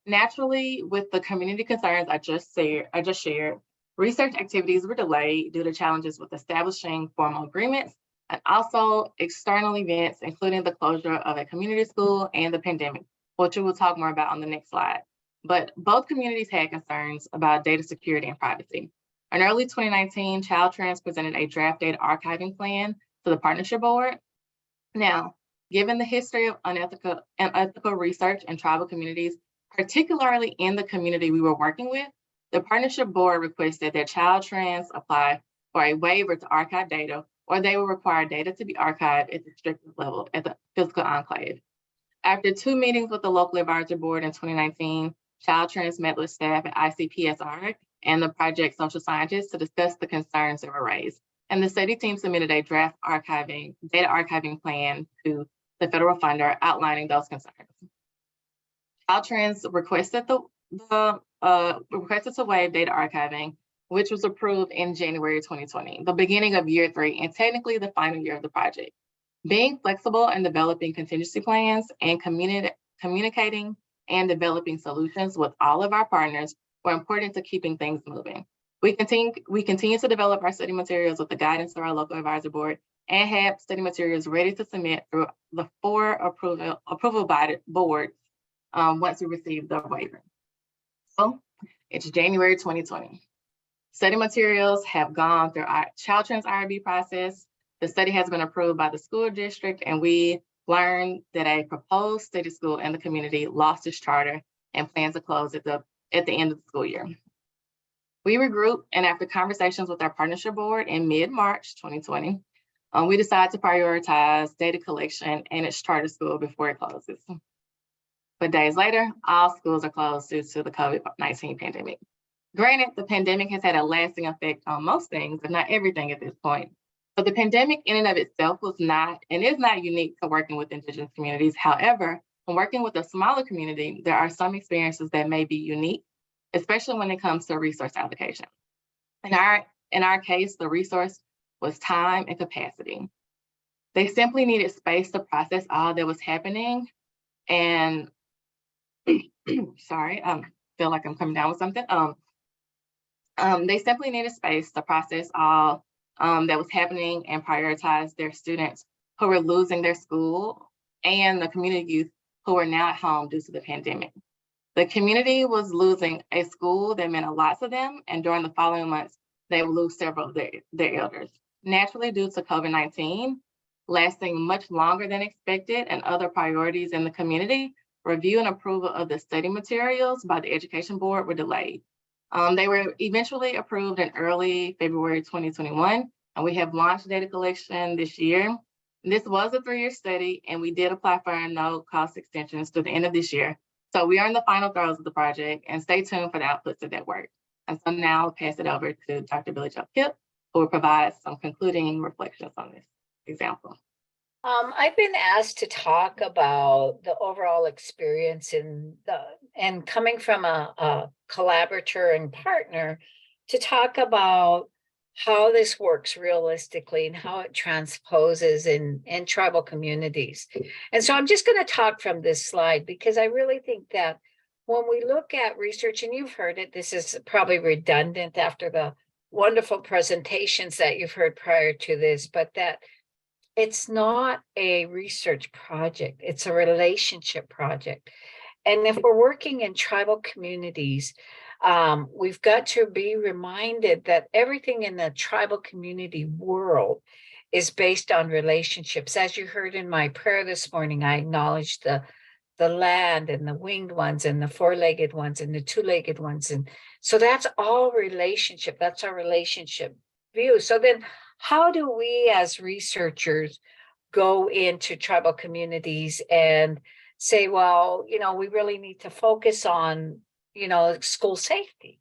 naturally with the community concerns I just shared, research activities were delayed due to challenges with establishing formal agreements and also external events, including the closure of a community school and the pandemic, which we will talk more about on the next slide. But both communities had concerns about data security and privacy. In early 2019, Child Trans presented a draft data archiving plan to the partnership board. Now, given the history of unethical research in tribal communities, particularly in the community we were working with, the partnership board requested that Child Trans apply for a waiver to archive data, or they will require data to be archived at the strictest level at the physical enclave. After 2 meetings with the local advisory board in 2019, Child Trans met with staff at ICPSR and the project social scientists to discuss the concerns that were raised. And the study team submitted a draft data archiving plan to the federal funder outlining those concerns. Child Trans requested requested to waive data archiving, which was approved in January 2020, the beginning of year 3, and technically the final year of the project. Being flexible and developing contingency plans and communicating and developing solutions with all of our partners were important to keeping things moving. We continue to develop our study materials with the guidance of our local advisory board and have study materials ready to submit through the 4 approval by boards once we receive the waiver. So it's January 2020. Study materials have gone through our Child Trans IRB process. The study has been approved by the school district, and we learned that a proposed study school in the community lost its charter and plans to close at the end of the school year. We regrouped, and after conversations with our partnership board in mid-March 2020, we decided to prioritize data collection and its charter school before it closes. But days later, all schools are closed due to the COVID-19 pandemic. Granted, the pandemic has had a lasting effect on most things, but not everything at this point. So the pandemic in and of itself was not and is not unique to working with Indigenous communities. However, when working with a smaller community, there are some experiences that may be unique, especially when it comes to resource allocation. In our case, the resource was time and capacity. They simply needed space to process all that was happening. And sorry, I feel like I'm coming down with something. They simply needed space to process all that was happening and prioritize their students who were losing their school and the community youth who were now at home due to the pandemic. The community was losing a school that meant a lot to them, and during the following months, they would lose several of their elders. Naturally, due to COVID-19 lasting much longer than expected and other priorities in the community, review and approval of the study materials by the Education Board were delayed. They were eventually approved in early February 2021, and we have launched data collection this year. This was a 3-year study, and we did apply for our no-cost extensions to the end of this year. So we are in the final throes of the project, and stay tuned for the outputs of that work. And so now I'll pass it over to Dr. Billy Jo Kipp, who will provide some concluding reflections on this example. I've been asked to talk about the overall experience and coming from a collaborator and partner to talk about how this works realistically and how it transposes in tribal communities. And so I'm just going to talk from this slide because I really think that when we look at research, and you've heard it, this is probably redundant after the wonderful presentations that you've heard prior to this, but that it's not a research project, it's a relationship project. And if we're working in tribal communities, we've got to be reminded that everything in the tribal community world is based on relationships. As you heard in my prayer this morning, I acknowledged the land and the winged ones and the four-legged ones and the two-legged ones. And so that's all relationship. That's our relationship view. So then how do we as researchers go into tribal communities and say, well, we really need to focus on, school safety?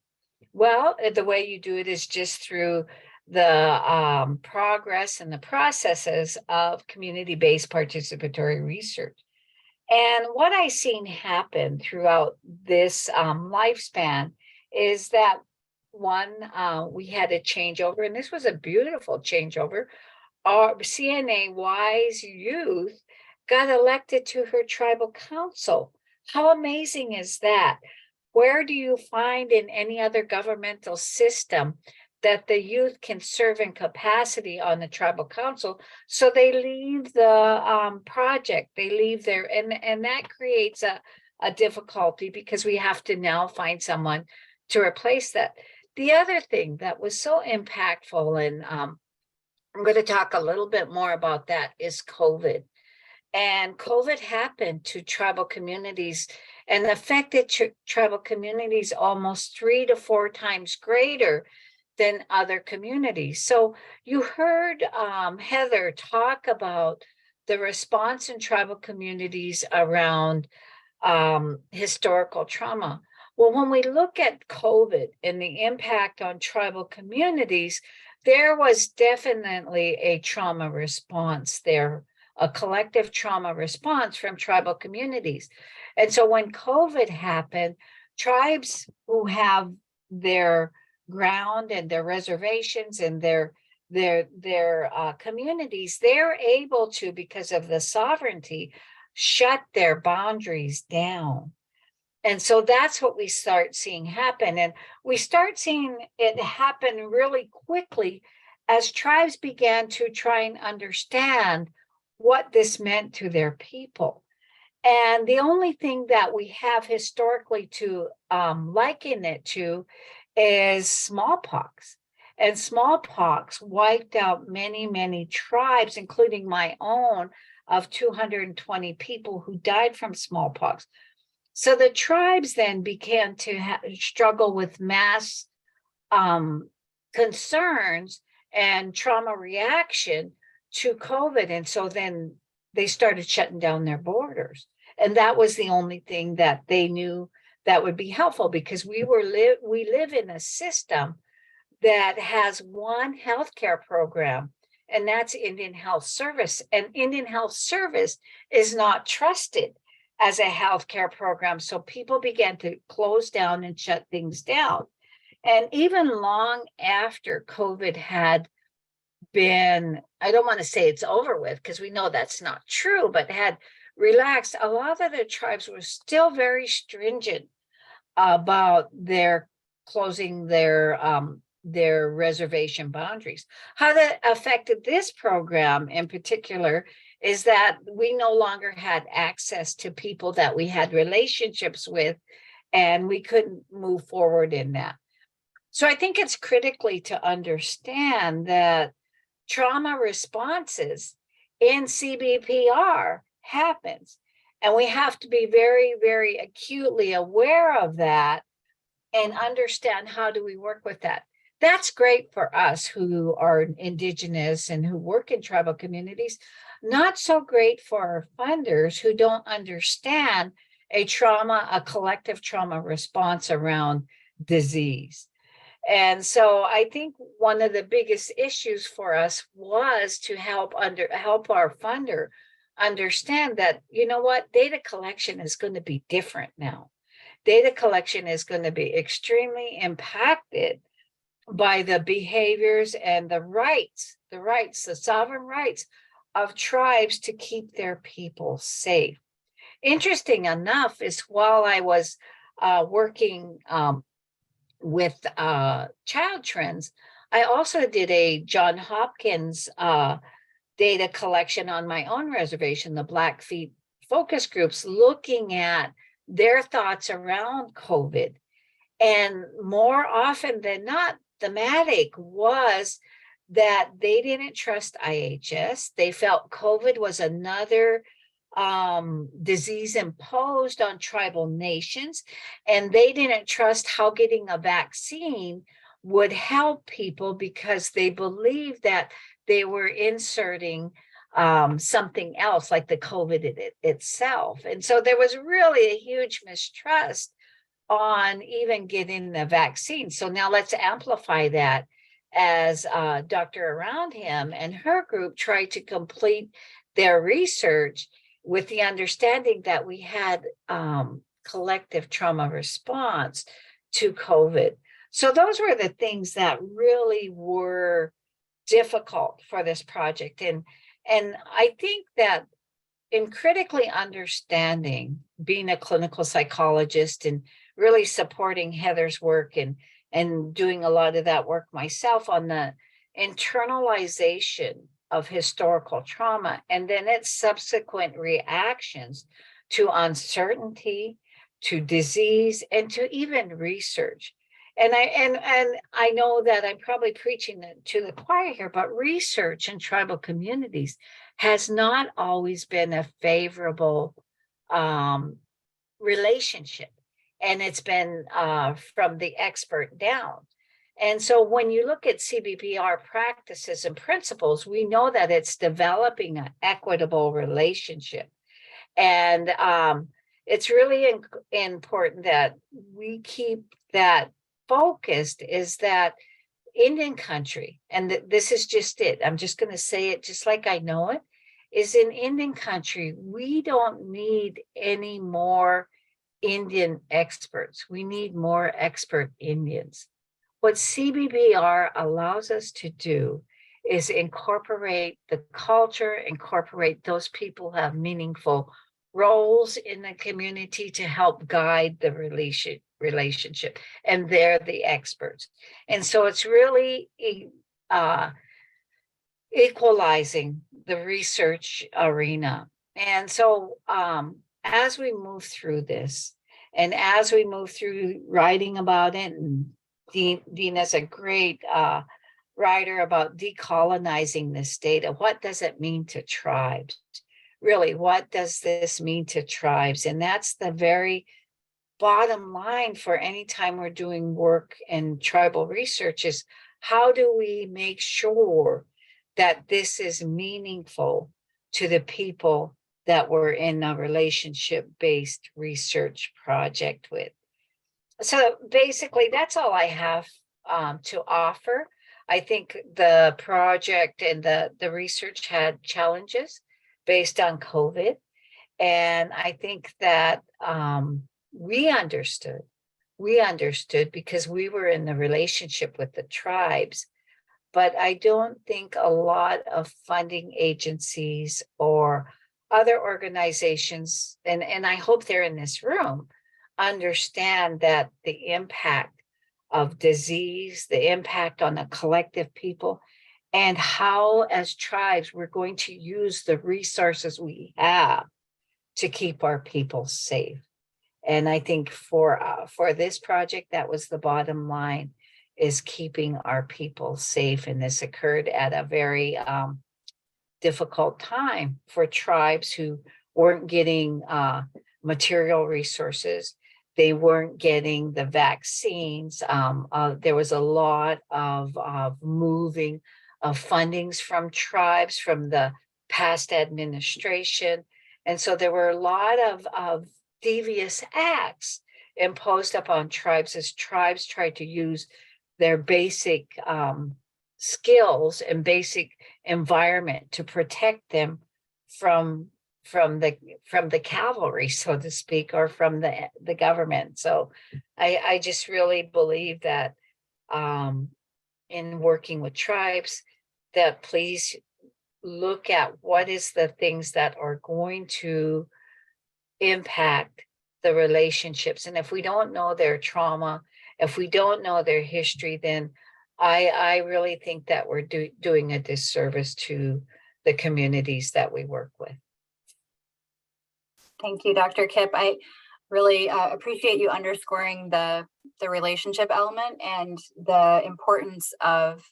Well, the way you do it is just through the progress and the processes of community-based participatory research. And what I've seen happen throughout this lifespan is that one, we had a changeover, and this was a beautiful changeover. Our CNA Wise Youth got elected to her tribal council. How amazing is that? Where do you find in any other governmental system that the youth can serve in capacity on the tribal council? So they leave the project, they leave there, and that creates a difficulty because we have to now find someone to replace that. The other thing that was so impactful, and I'm going to talk a little bit more about that, is COVID. And COVID happened to tribal communities and affected tribal communities almost 3 to 4 times greater than other communities. So you heard Heather talk about the response in tribal communities around historical trauma. Well, when we look at COVID and the impact on tribal communities, there was definitely a trauma response there, a collective trauma response from tribal communities. And so when COVID happened, tribes who have their ground and their reservations and their communities, they're able to, because of the sovereignty, shut their boundaries down. And so that's what we start seeing happen. And we start seeing it happen really quickly as tribes began to try and understand what this meant to their people. And the only thing that we have historically to liken it to is smallpox. And smallpox wiped out many, many tribes, including my own, of 220 people who died from smallpox. So the tribes then began to struggle with mass concerns and trauma reaction to COVID. And so then they started shutting down their borders. And that was the only thing that they knew that would be helpful, because we live in a system that has one healthcare program, and that's Indian Health Service. And Indian Health Service is not trusted as a healthcare program. So people began to close down and shut things down. And even long after COVID had been, I don't want to say it's over with, because we know that's not true, but had relaxed, a lot of the tribes were still very stringent about their closing their reservation boundaries. How that affected this program in particular is that we no longer had access to people that we had relationships with, and we couldn't move forward in that. So I think it's critically to understand that trauma responses in CBPR happens, and we have to be very, very acutely aware of that and understand how do we work with that. That's great for us who are Indigenous and who work in tribal communities. Not so great for our funders who don't understand a collective trauma response around disease. And so I think one of the biggest issues for us was to help our funder understand that, data collection is going to be different now. Data collection is going to be extremely impacted by the behaviors and the sovereign rights of tribes to keep their people safe. Interesting enough is while I was working with child trends, I also did a John Hopkins data collection on my own reservation, the Blackfeet focus groups, looking at their thoughts around COVID. And more often than not, thematic was that they didn't trust IHS. They felt COVID was another disease imposed on tribal nations, and they didn't trust how getting a vaccine would help people because they believed that they were inserting something else like the COVID itself. And so there was really a huge mistrust on even getting the vaccine. So now let's amplify that as Dr. Around Him and her group tried to complete their research with the understanding that we had collective trauma response to COVID. So those were the things that really were difficult for this project. And I think that in critically understanding, being a clinical psychologist and really supporting Heather's work and doing a lot of that work myself on the internalization of historical trauma and then its subsequent reactions to uncertainty, to disease, and to even research. And I know that I'm probably preaching to the choir here, but research in tribal communities has not always been a favorable relationship. And it's been from the expert down. And so when you look at CBPR practices and principles, we know that it's developing an equitable relationship. And it's really important that we keep that focused, is that Indian country, and this is just it, I'm just going to say it just like I know it, is in Indian country, we don't need any more Indian experts. We need more expert Indians. What CBPR allows us to do is incorporate the culture, incorporate those people who have meaningful roles in the community to help guide the relationship, and they're the experts. And so it's really equalizing the research arena. And so as we move through this, and as we move through writing about it, and Deana's a great writer about decolonizing this data. What does it mean to tribes? Really, what does this mean to tribes? And that's the very bottom line for any time we're doing work in tribal research, is how do we make sure that this is meaningful to the people that we're in a relationship-based research project with. So basically, that's all I have to offer. I think the project and the research had challenges based on COVID. And I think that we understood because we were in the relationship with the tribes. But I don't think a lot of funding agencies or other organizations, and I hope they're in this room, understand that the impact of disease, the impact on the collective people, and how as tribes we're going to use the resources we have to keep our people safe. And I think for this project, that was the bottom line, is keeping our people safe. And this occurred at a very difficult time for tribes who weren't getting material resources. They weren't getting the vaccines. There was a lot of moving of fundings from tribes from the past administration. And so there were a lot of devious acts imposed upon tribes as tribes tried to use their basic skills and basic environment to protect them from the cavalry, so to speak, or from the government. So I just really believe that in working with tribes, that please look at what is the things that are going to impact the relationships. And if we don't know their trauma, if we don't know their history, then I really think that we're doing a disservice to the communities that we work with. Thank you, Dr. Kipp. I really appreciate you underscoring the relationship element and the importance of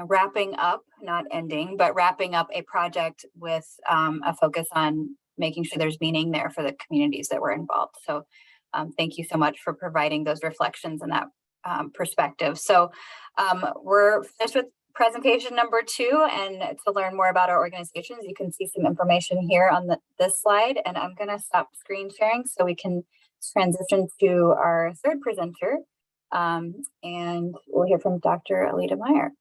wrapping up, not ending, but wrapping up a project with a focus on making sure there's meaning there for the communities that were involved. So thank you so much for providing those reflections and that perspective. So we're finished with presentation number 2, and to learn more about our organizations, you can see some information here on this slide, and I'm going to stop screen sharing so we can transition to our third presenter, and we'll hear from Dr. Aleta Meyer.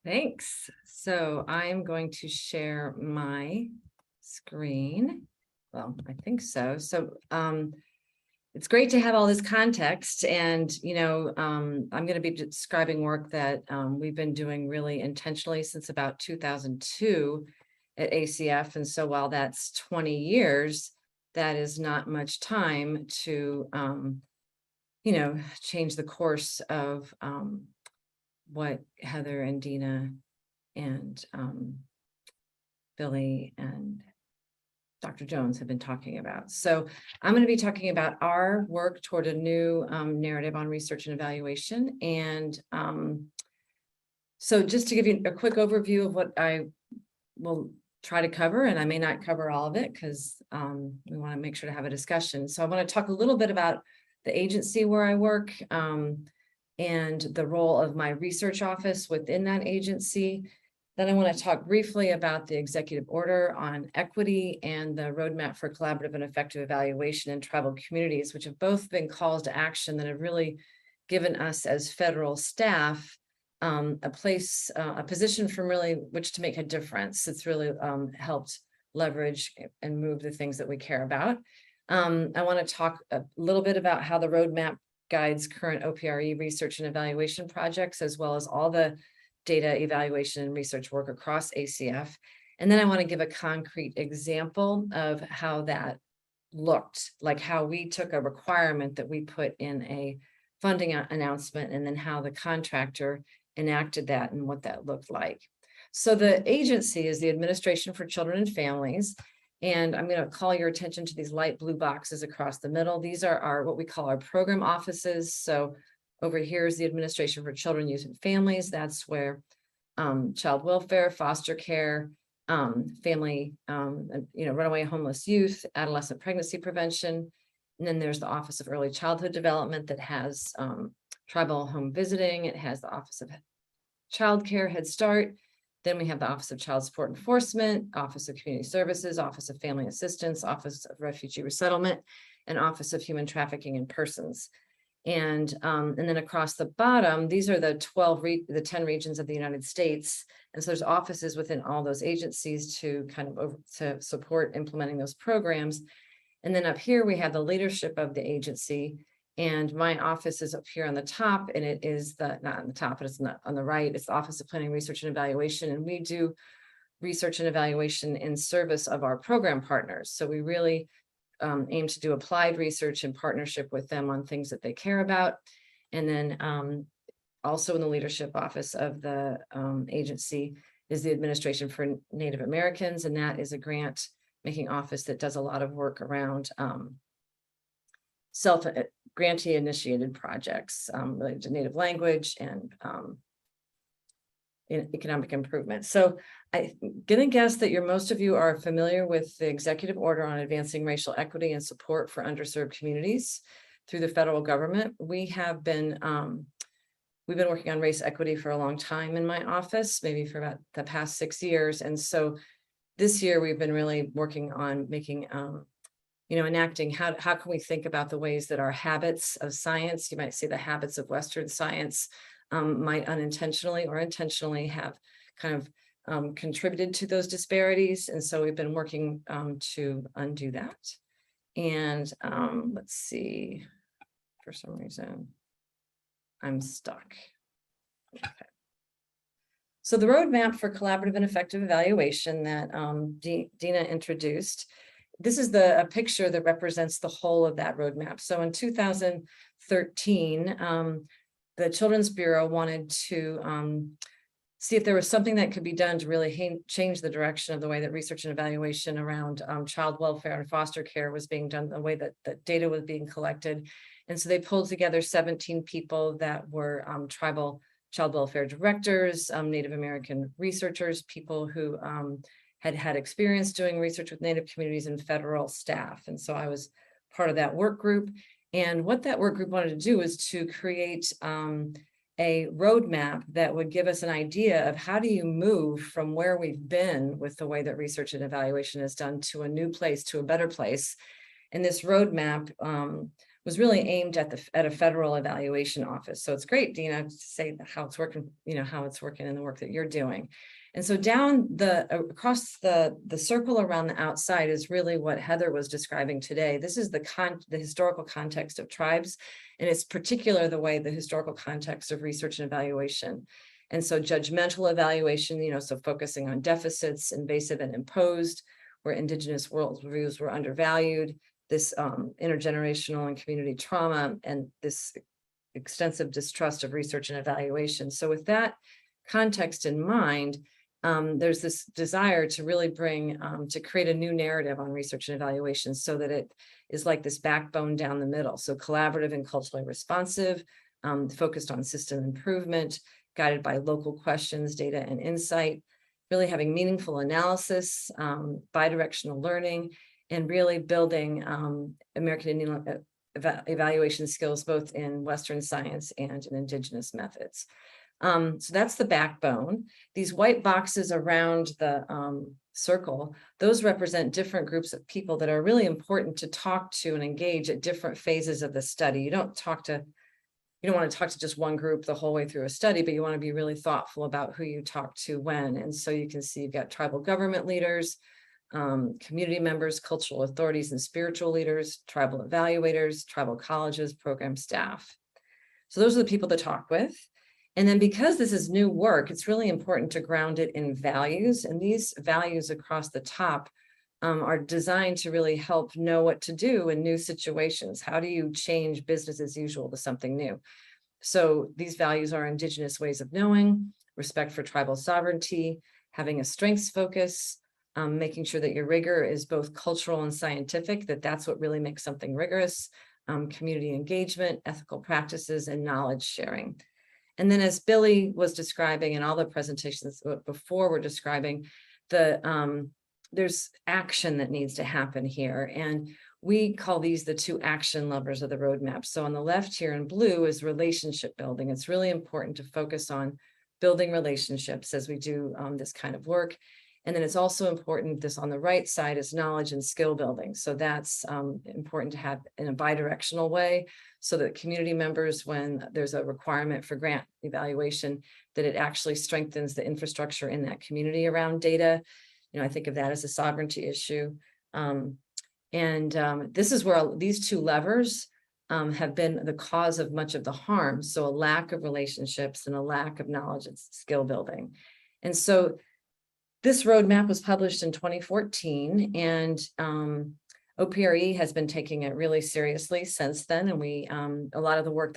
Thanks. So I'm going to share my screen. Well, I think so. So it's great to have all this context, and I'm going to be describing work that we've been doing really intentionally since about 2002 at ACF. And so while that's 20 years, that is not much time to change the course of what Heather and Deana and Billy and Dr. Jones have been talking about. So I'm going to be talking about our work toward a new narrative on research and evaluation. And so just to give you a quick overview of what I will try to cover, and I may not cover all of it because we want to make sure to have a discussion. So I want to talk a little bit about the agency where I work and the role of my research office within that agency. Then I want to talk briefly about the executive order on equity and the roadmap for collaborative and effective evaluation in tribal communities, which have both been calls to action that have really given us as federal staff a position from really which to make a difference. It's really helped leverage and move the things that we care about. I want to talk a little bit about how the roadmap guides current OPRE research and evaluation projects, as well as all the data evaluation and research work across ACF. And then I want to give a concrete example of how that looked, like how we took a requirement that we put in a funding announcement and then how the contractor enacted that and what that looked like. So the agency is the Administration for Children and Families. And I'm going to call your attention to these light blue boxes across the middle. These are our what we call our program offices. So over here is the Administration for Children, Youth, and Families. That's where child welfare, foster care, family, runaway homeless youth, adolescent pregnancy prevention. And then there's the Office of Early Childhood Development that has tribal home visiting. It has the Office of Child Care, Head Start. Then we have the Office of Child Support Enforcement, Office of Community Services, Office of Family Assistance, Office of Refugee Resettlement, and Office of Human Trafficking in Persons. And then across the bottom, these are the 10 regions of the United States. And so there's offices within all those agencies to kind of to support implementing those programs. And then up here, we have the leadership of the agency. And my office is up here on the top, and it is not on the top, but it's not on the right. It's the Office of Planning, Research, and Evaluation. And we do research and evaluation in service of our program partners. So we really aim to do applied research in partnership with them on things that they care about. And then also in the leadership office of the agency is the Administration for Native Americans. And that is a grant making office that does a lot of work around grantee initiated projects related to Native language and in economic improvement. So I'm going to guess that most of you are familiar with the executive order on advancing racial equity and support for underserved communities through the federal government. We've been working on race equity for a long time in my office, maybe for about the past 6 years. And so this year we've been really working on making, enacting how can we think about the ways that our habits of science, you might say the habits of Western science, might unintentionally or intentionally have kind of contributed to those disparities. And so we've been working to undo that. And let's see, for some reason, I'm stuck. Okay. So the roadmap for collaborative and effective evaluation that Deana introduced this is a picture that represents the whole of that roadmap. So in 2013, the Children's Bureau wanted to see if there was something that could be done to really change the direction of the way that research and evaluation around child welfare and foster care was being done, the way that data was being collected. And so they pulled together 17 people that were tribal child welfare directors, Native American researchers, people who had experience doing research with Native communities, and federal staff. And so I was part of that work group. And what that work group wanted to do was to create a roadmap that would give us an idea of how do you move from where we've been with the way that research and evaluation is done to a new place, to a better place. And this roadmap was really aimed at a federal evaluation office. So it's great, Deana, to say how it's working, how it's working in the work that you're doing. And so down across the circle around the outside is really what Heather was describing today. This is the historical context of tribes, and it's particular the way the historical context of research and evaluation. And so judgmental evaluation, so focusing on deficits, invasive and imposed, where Indigenous worldviews were undervalued, this intergenerational and community trauma, and this extensive distrust of research and evaluation. So with that context in mind, there's this desire to really to create a new narrative on research and evaluation so that it is like this backbone down the middle. So collaborative and culturally responsive, focused on system improvement, guided by local questions, data, and insight, really having meaningful analysis, bidirectional learning, and really building American Indian evaluation skills, both in Western science and in Indigenous methods. So that's the backbone. These white boxes around the circle, those represent different groups of people that are really important to talk to and engage at different phases of the study. You don't want to talk to just one group the whole way through a study, but you want to be really thoughtful about who you talk to when. And so you can see you've got tribal government leaders, community members, cultural authorities and spiritual leaders, tribal evaluators, tribal colleges, program staff. So those are the people to talk with. And then because this is new work, it's really important to ground it in values. And these values across the top are designed to really help know what to do in new situations. How do you change business as usual to something new? So these values are Indigenous ways of knowing, respect for tribal sovereignty, having a strengths focus, making sure that your rigor is both cultural and scientific, that's what really makes something rigorous, community engagement, ethical practices, and knowledge sharing. And then as Billy was describing in all the presentations before we're describing, there's action that needs to happen here. And we call these the two action levers of the roadmap. So on the left here in blue is relationship building. It's really important to focus on building relationships as we do this kind of work. And then it's also important, this on the right side is knowledge and skill building. So that's important to have in a bidirectional way so that community members, when there's a requirement for grant evaluation, that it actually strengthens the infrastructure in that community around data. I think of that as a sovereignty issue. This is where these two levers have been the cause of much of the harm. So a lack of relationships and a lack of knowledge and skill building. And so this roadmap was published in 2014, and OPRE has been taking it really seriously since then. And a lot of the work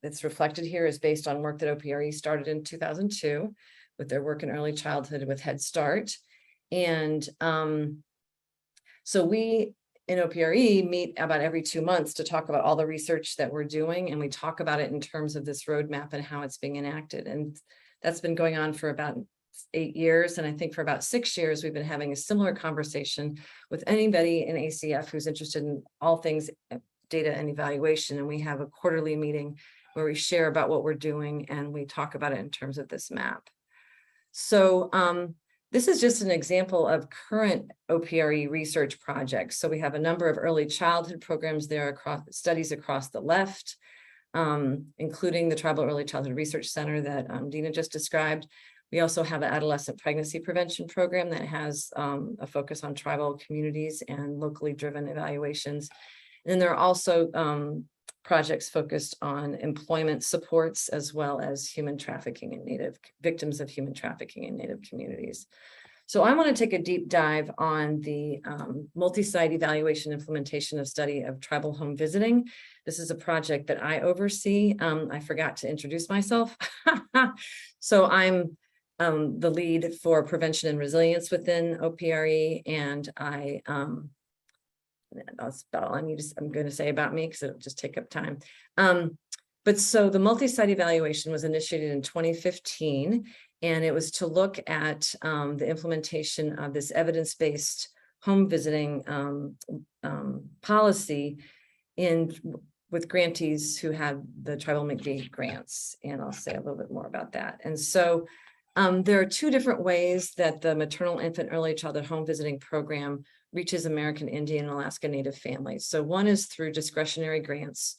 that's reflected here is based on work that OPRE started in 2002 with their work in early childhood with Head Start. And so we in OPRE meet about every 2 months to talk about all the research that we're doing, and we talk about it in terms of this roadmap and how it's being enacted. And that's been going on for about 8 years. And I think for about 6 years, we've been having a similar conversation with anybody in ACF who's interested in all things data and evaluation. And we have a quarterly meeting where we share about what we're doing and we talk about it in terms of this map. So this is just an example of current OPRE research projects. So we have a number of early childhood programs there across studies across the left, including the Tribal Early Childhood Research Center that Deana just described. We also have an adolescent pregnancy prevention program that has a focus on tribal communities and locally driven evaluations. And then there are also projects focused on employment supports as well as human trafficking in victims of human trafficking in Native communities. So I want to take a deep dive on the multi-site evaluation implementation of study of tribal home visiting. This is a project that I oversee. I forgot to introduce myself. So I'm the lead for prevention and resilience within OPRE, and that's about all I'm going to say about me because it'll just take up time. But so the multi-site evaluation was initiated in 2015, and it was to look at the implementation of this evidence-based home visiting policy with grantees who had the Tribal McVee grants. And I'll say a little bit more about that. And so there are two different ways that the maternal, infant, early childhood home visiting program reaches American Indian and Alaska Native families. So one is through discretionary grants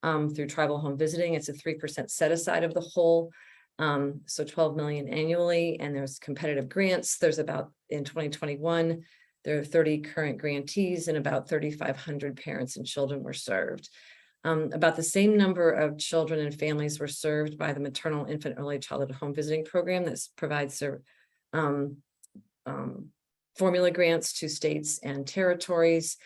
through tribal home visiting. It's a 3% set aside of the whole. So 12 million annually, and there's competitive grants. There's about, in 2021, there are 30 current grantees and about 3,500 parents and children were served. About the same number of children and families were served by the maternal, infant, early childhood home visiting program that provides formula grants to states and territories.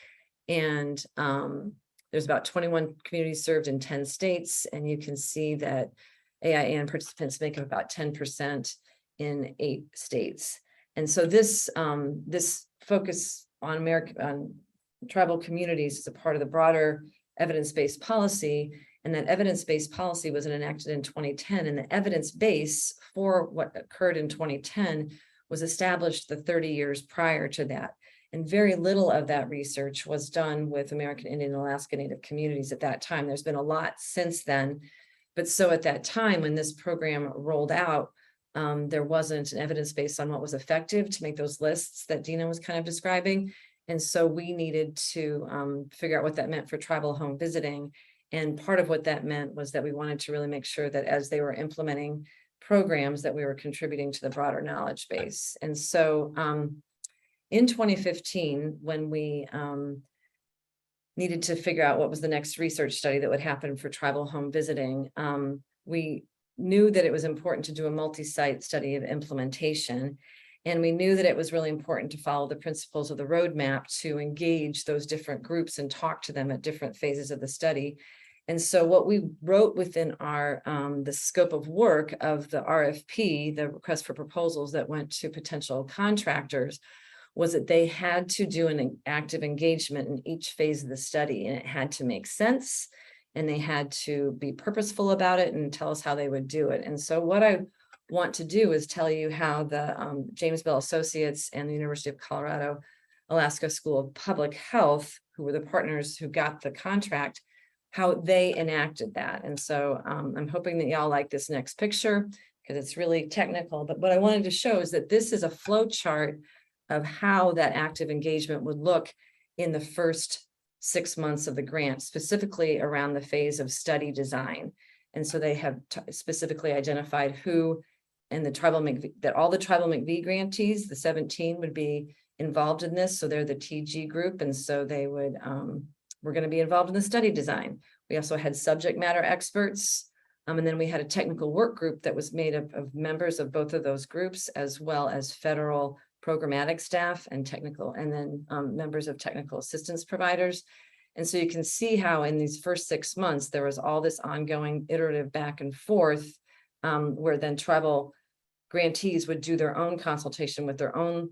And there's about 21 communities served in 10 states. And you can see that AIN participants make up about 10% in 8 states. And so this focus on tribal communities is a part of the broader evidence-based policy. And that evidence-based policy was enacted in 2010. And the evidence base for what occurred in 2010 was established the 30 years prior to that. And very little of that research was done with American Indian and Alaska Native communities at that time. There's been a lot since then. But so at that time, when this program rolled out, there wasn't an evidence base on what was effective to make those lists that Deana was kind of describing. And so we needed to figure out what that meant for tribal home visiting. And part of what that meant was that we wanted to really make sure that as they were implementing programs that we were contributing to the broader knowledge base. And so in 2015, when we needed to figure out what was the next research study that would happen for tribal home visiting, we knew that it was important to do a multi-site study of implementation. And we knew that it was really important to follow the principles of the roadmap to engage those different groups and talk to them at different phases of the study. And so what we wrote within our the scope of work of the RFP, the request for proposals that went to potential contractors, was that they had to do an active engagement in each phase of the study, and it had to make sense, and they had to be purposeful about it and tell us how they would do it. And so what I want to do is tell you how the James Bell Associates and the University of Colorado Alaska School of Public Health, who were the partners who got the contract, how they enacted that. And so I'm hoping that y'all like this next picture because it's really technical. But what I wanted to show is that this is a flow chart of how that active engagement would look in the first 6 months of the grant, specifically around the phase of study design. And so they have specifically identified who and the tribal McVee, that all the tribal McVee grantees, the 17, would be involved in this. So they're the TG group. And so they would, we're going to be involved in the study design. We also had subject matter experts. And then we had a technical work group that was made up of members of both of those groups, as well as federal programmatic staff and technical, and then members of technical assistance providers. And so you can see how in these first 6 months, there was all this ongoing iterative back and forth where then tribal grantees would do their own consultation with their own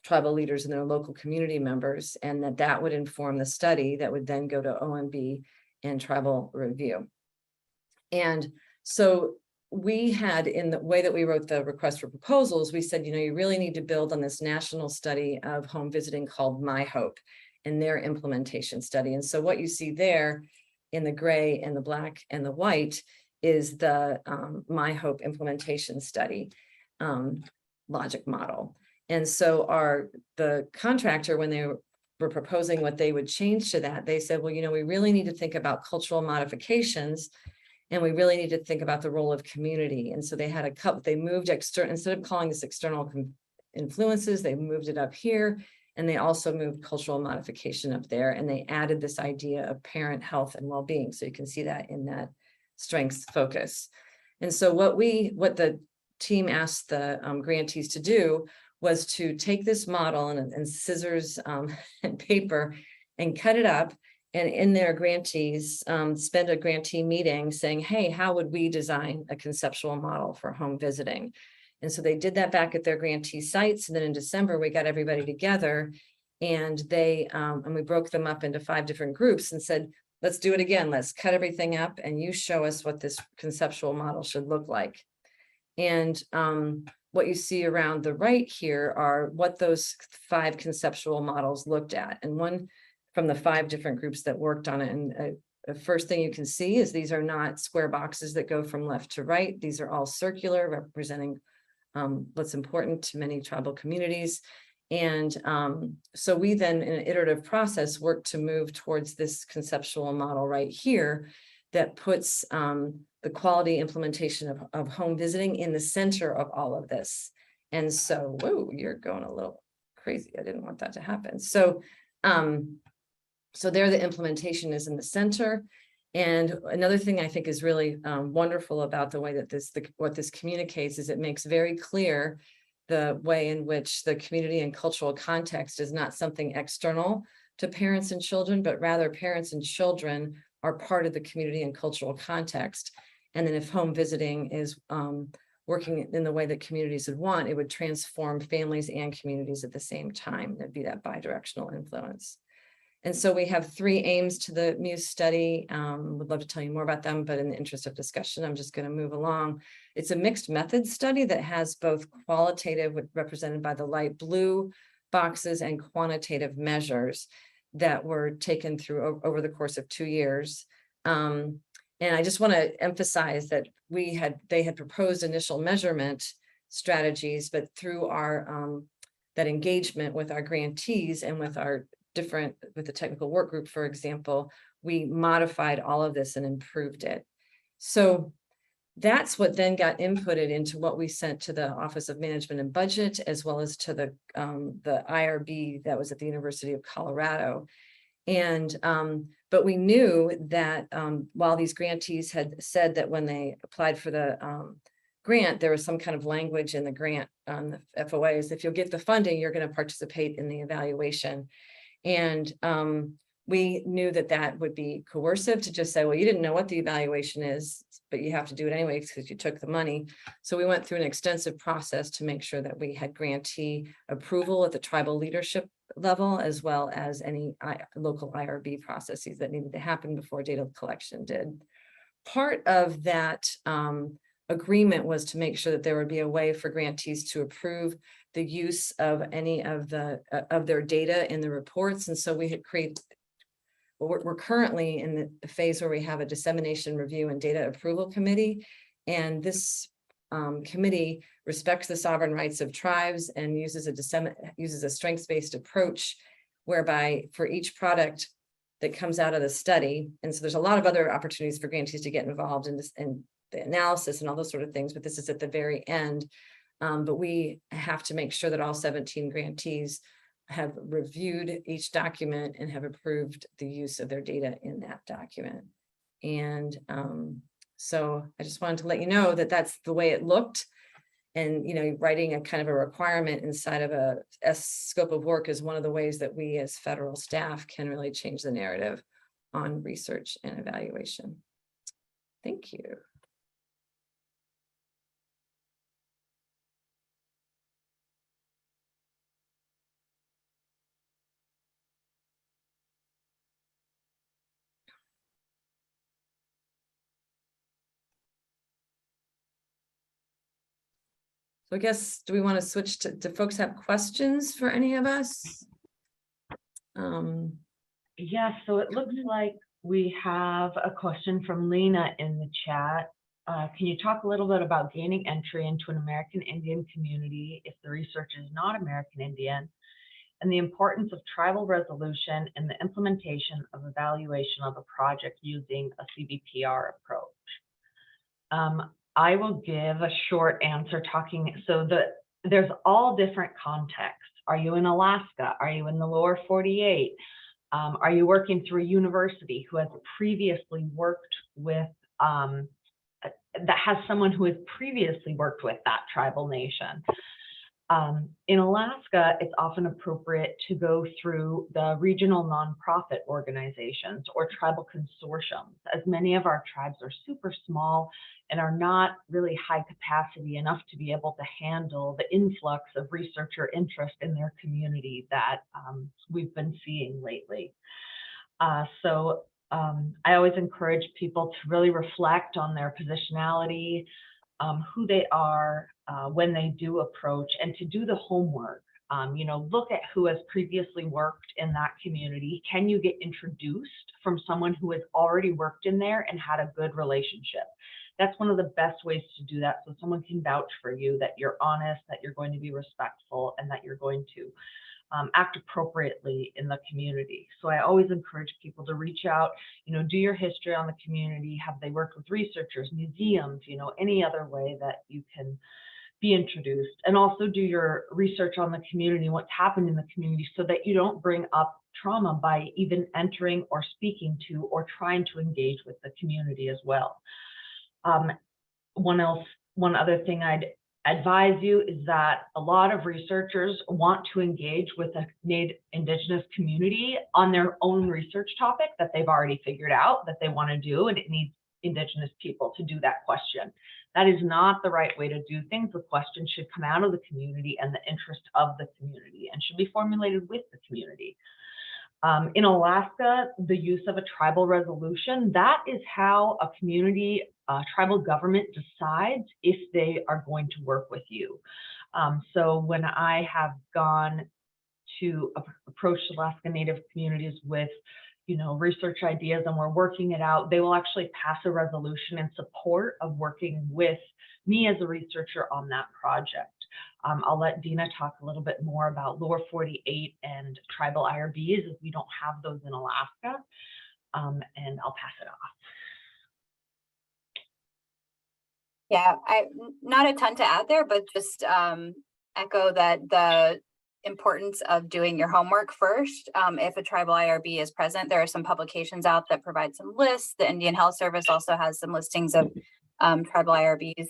tribal leaders and their local community members, and that would inform the study that would then go to OMB and tribal review. And so we had, in the way that we wrote the request for proposals, we said, you really need to build on this national study of home visiting called My Hope and their implementation study. And so what you see there in the gray and the black and the white is the My Hope implementation study logic model. And so the contractor, when they were proposing what they would change to that, they said, well, we really need to think about cultural modifications, and we really need to think about the role of community. And so they had they moved external, instead of calling this external influences, they moved it up here, and they also moved cultural modification up there, and they added this idea of parent health and well-being. So you can see that in that strengths focus. And so what the team asked the grantees to do was to take this model and scissors and paper and cut it up, and in their grantees, spend a grantee meeting saying, hey, how would we design a conceptual model for home visiting? And so they did that back at their grantee sites. And then in December, we got everybody together, and and we broke them up into 5 different groups and said, let's do it again. Let's cut everything up and you show us what this conceptual model should look like. And what you see around the right here are what those 5 conceptual models looked at. And one from the 5 different groups that worked on it. And the first thing you can see is these are not square boxes that go from left to right. These are all circular, representing what's important to many tribal communities. And so we then, in an iterative process, worked to move towards this conceptual model right here that puts the quality implementation of home visiting in the center of all of this. And so, whoa, you're going a little crazy. I didn't want that to happen. So, so there the implementation is in the center. And another thing I think is really wonderful about the way that what this communicates is it makes very clear the way in which the community and cultural context is not something external to parents and children, but rather parents and children are part of the community and cultural context. And then if home visiting is working in the way that communities would want, it would transform families and communities at the same time. There'd be that bidirectional influence. And so we have 3 aims to the Muse study. Would love to tell you more about them, but in the interest of discussion, I'm just going to move along. It's a mixed method study that has both qualitative, represented by the light blue boxes, and quantitative measures that were taken through over the course of 2 years. And I just want to emphasize that they had proposed initial measurement strategies, but through our that engagement with our grantees and with the technical work group, for example, we modified all of this and improved it. So that's what then got inputted into what we sent to the Office of Management and Budget, as well as to the IRB that was at the University of Colorado. And but we knew that while these grantees had said that when they applied for the grant, there was some kind of language in the grant on the FOAs, if you'll get the funding, you're going to participate in the evaluation. And we knew that that would be coercive to just say, well, you didn't know what the evaluation is, but you have to do it anyway because you took the money. So we went through an extensive process to make sure that we had grantee approval at the tribal leadership level, as well as any local IRB processes that needed to happen before data collection did. Part of that agreement was to make sure that there would be a way for grantees to approve the use of any of their data in the reports. And so we had created, we're currently in the phase where we have a dissemination review and data approval committee. And this committee respects the sovereign rights of tribes and uses a strengths-based approach, whereby for each product that comes out of the study, and so there's a lot of other opportunities for grantees to get involved in this and the analysis and all those sort of things, but this is at the very end. But we have to make sure that all 17 grantees have reviewed each document and have approved the use of their data in that document. And so I just wanted to let you know that that's the way it looked. And, you know, writing a kind of a requirement inside of a scope of work is one of the ways that we as federal staff can really change the narrative on research and evaluation. Thank you. So I guess, do we want to switch to, do folks have questions for any of us? Yeah, so it looks like we have a question from Lena in the chat. Can you talk a little bit about gaining entry into an American Indian community if the research is not American Indian, and the importance of tribal resolution in the implementation of evaluation of a project using a CBPR approach? I will give a short answer there's all different contexts. Are you in Alaska? Are you in the lower 48? Are you working through a university who has previously worked with, that has someone who has previously worked with that tribal nation? In Alaska, it's often appropriate to go through the regional nonprofit organizations or tribal consortiums, as many of our tribes are super small and are not really high capacity enough to be able to handle the influx of researcher interest in their community that we've been seeing lately. I always encourage people to really reflect on their positionality, who they are when they do approach, and to do the homework. Look at who has previously worked in that community. Can you get introduced from someone who has already worked in there and had a good relationship? That's one of the best ways to do that, so someone can vouch for you, that you're honest, that you're going to be respectful, and that you're going to act appropriately in the community. So I always encourage people to reach out, do your history on the community. Have they worked with researchers, museums, any other way that you can be introduced, and also do your research on the community, what's happened in the community, so that you don't bring up trauma by even entering or speaking to or trying to engage with the community as well. One other thing I'd advise you is that a lot of researchers want to engage with the Native Indigenous community on their own research topic that they've already figured out that they want to do, and it needs Indigenous people to do that question. That is not the right way to do things. The question should come out of the community and the interest of the community, and should be formulated with the community. In Alaska, the use of a tribal resolution, that is how a community tribal government decides if they are going to work with you. So when I have gone to approach Alaska Native communities with research ideas and we're working it out, they will actually pass a resolution in support of working with me as a researcher on that project. I'll let Deana talk a little bit more about Lower 48 and tribal IRBs, as we don't have those in Alaska, and I'll pass it off. Yeah, not a ton to add there, but just echo that the importance of doing your homework first. If a tribal IRB is present, there are some publications out that provide some lists. The Indian Health Service also has some listings of tribal IRBs.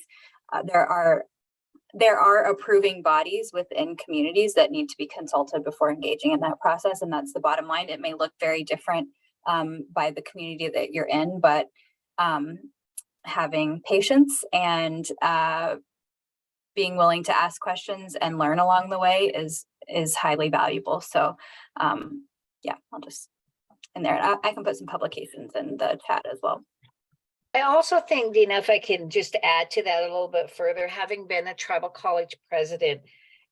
There are approving bodies within communities that need to be consulted before engaging in that process, and that's the bottom line. It may look very different by the community that you're in, but having patience and being willing to ask questions and learn along the way is highly valuable. So yeah, I'll just in there. I can put some publications in the chat as well. I also think, Deana, if I can just add to that a little bit further, having been a tribal college president,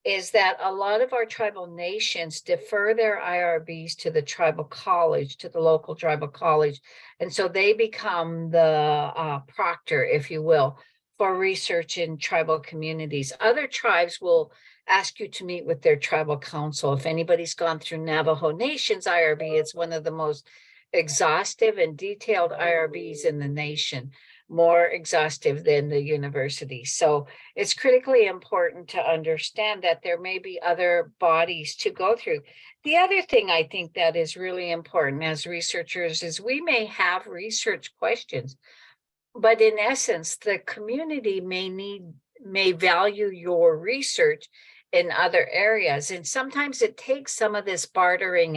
is that a lot of our tribal nations defer their IRBs to the tribal college, to the local tribal college. And so they become the proctor, if you will, for research in tribal communities. Other tribes will ask you to meet with their tribal council. If anybody's gone through Navajo Nation's IRB, it's one of the most exhaustive and detailed IRBs in the nation, more exhaustive than the university. So it's critically important to understand that there may be other bodies to go through. The other thing I think that is really important as researchers is we may have research questions, but in essence, the community may value your research in other areas. And sometimes it takes some of this bartering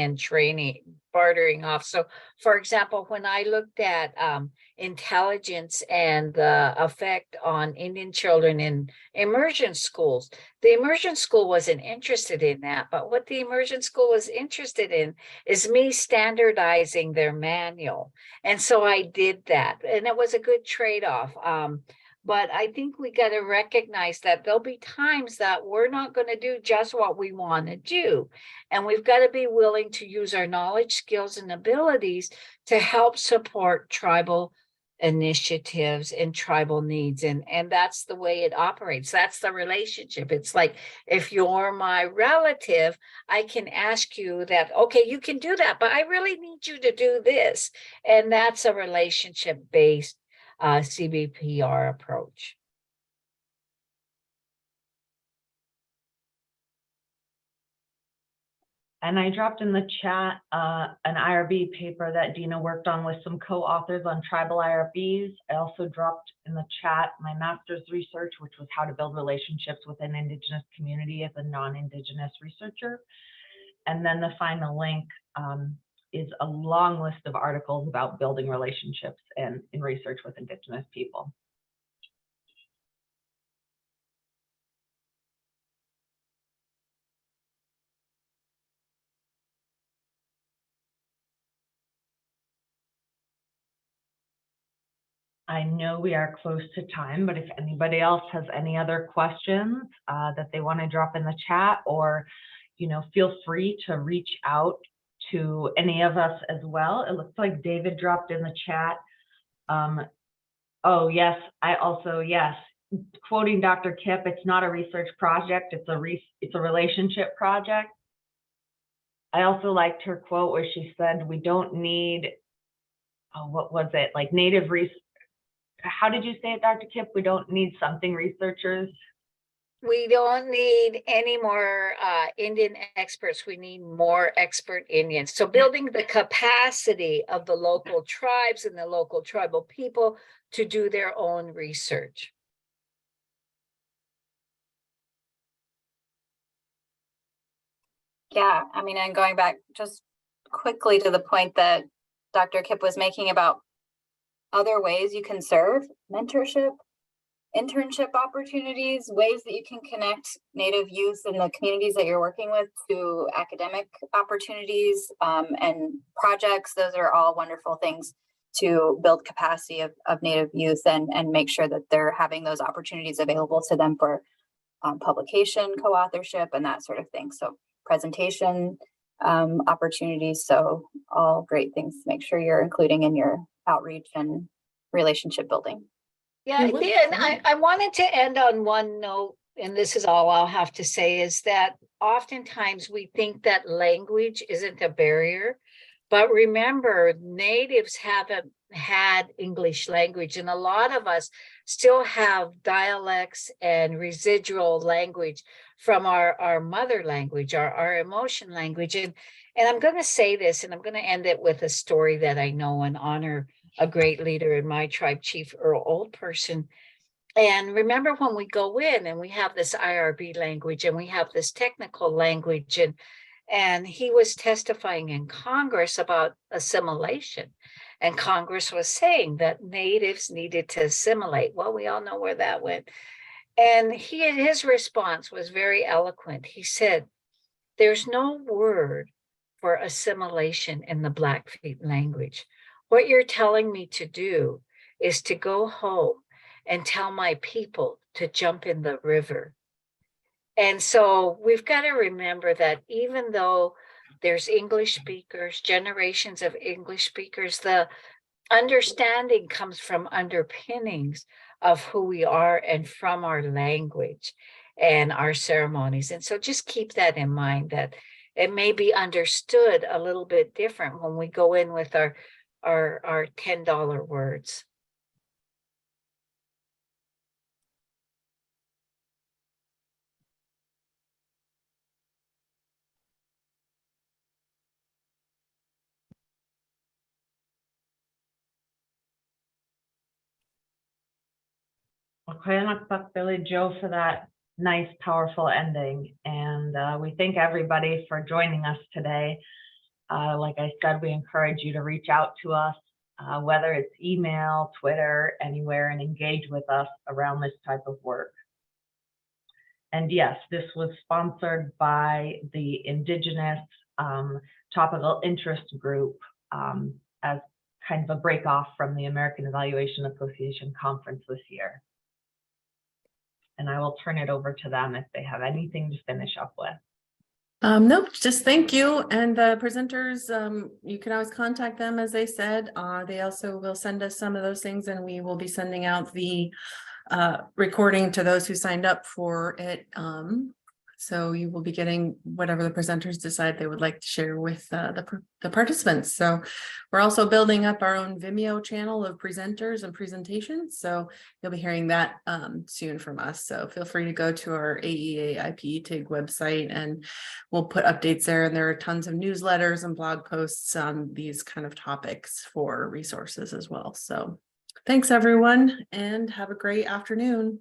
off. So for example, when I looked at intelligence and the effect on Indian children in immersion schools, the immersion school wasn't interested in that. But what the immersion school was interested in is me standardizing their manual. And so I did that. And it was a good trade-off. But I think we got to recognize that there'll be times that we're not going to do just what we want to do. And we've got to be willing to use our knowledge, skills, and abilities to help support tribal initiatives and tribal needs. And that's the way it operates. That's the relationship. It's like, if you're my relative, I can ask you that, okay, you can do that, but I really need you to do this. And that's a relationship-based CBPR approach. And I dropped in the chat an IRB paper that Deana worked on with some co-authors on tribal IRBs. I also dropped in the chat my master's research, which was how to build relationships with an Indigenous community as a non-Indigenous researcher. And then the final link is a long list of articles about building relationships and in research with Indigenous people. I know we are close to time, but if anybody else has any other questions that they want to drop in the chat, or, you know, feel free to reach out to any of us as well. It looks like David dropped in the chat. Oh, yes, I also, yes, quoting Dr. Kipp, it's not a research project, it's a relationship project. I also liked her quote where she said, we don't need, oh, what was it? Like native research. How did you say it, Dr. Kipp? We don't need something researchers. We don't need any more Indian experts. We need more expert Indians. So building the capacity of the local tribes and the local tribal people to do their own research. Yeah, I mean, and going back just quickly to the point that Dr. Kipp was making about other ways you can serve, mentorship, internship opportunities, ways that you can connect Native youth in the communities that you're working with to academic opportunities and projects. Those are all wonderful things to build capacity of Native youth and make sure that they're having those opportunities available to them for publication, co-authorship, and that sort of thing. So presentation opportunities. So all great things to make sure you're including in your outreach and relationship building. Yeah, and I wanted to end on one note, and this is all I'll have to say, is that oftentimes we think that language isn't a barrier, but remember, natives haven't had English language, and a lot of us still have dialects and residual language from our mother language, our emotion language. And I'm going to say this, and I'm going to end it with a story that I know and honor a great leader in my tribe, Chief Earl Old Person. And remember when we go in and we have this IRB language and we have this technical language, and he was testifying in Congress about assimilation. And Congress was saying that natives needed to assimilate. Well, we all know where that went. And his response was very eloquent. He said, there's no word for assimilation in the Blackfeet language. What you're telling me to do is to go home and tell my people to jump in the river. And so we've got to remember that even though there's English speakers, generations of English speakers, the understanding comes from underpinnings of who we are and from our language and our ceremonies. And so just keep that in mind, that it may be understood a little bit different when we go in with our $10 words. Okay, Billy Joe, for that nice, powerful ending. And we thank everybody for joining us today. Like I said, we encourage you to reach out to us, whether it's email, Twitter, anywhere, and engage with us around this type of work. And yes, this was sponsored by the Indigenous Topical Interest Group as kind of a break off from the American Evaluation Association conference this year. And I will turn it over to them if they have anything to finish up with. Nope, just thank you. And the presenters, you can always contact them, as they said. They also will send us some of those things, and we will be sending out the recording to those who signed up for it So you will be getting whatever the presenters decide they would like to share with the participants. So we're also building up our own Vimeo channel of presenters and presentations. So you'll be hearing that soon from us. So feel free to go to our AEA IPE TIG website and we'll put updates there. And there are tons of newsletters and blog posts on these kind of topics for resources as well. So thanks everyone and have a great afternoon.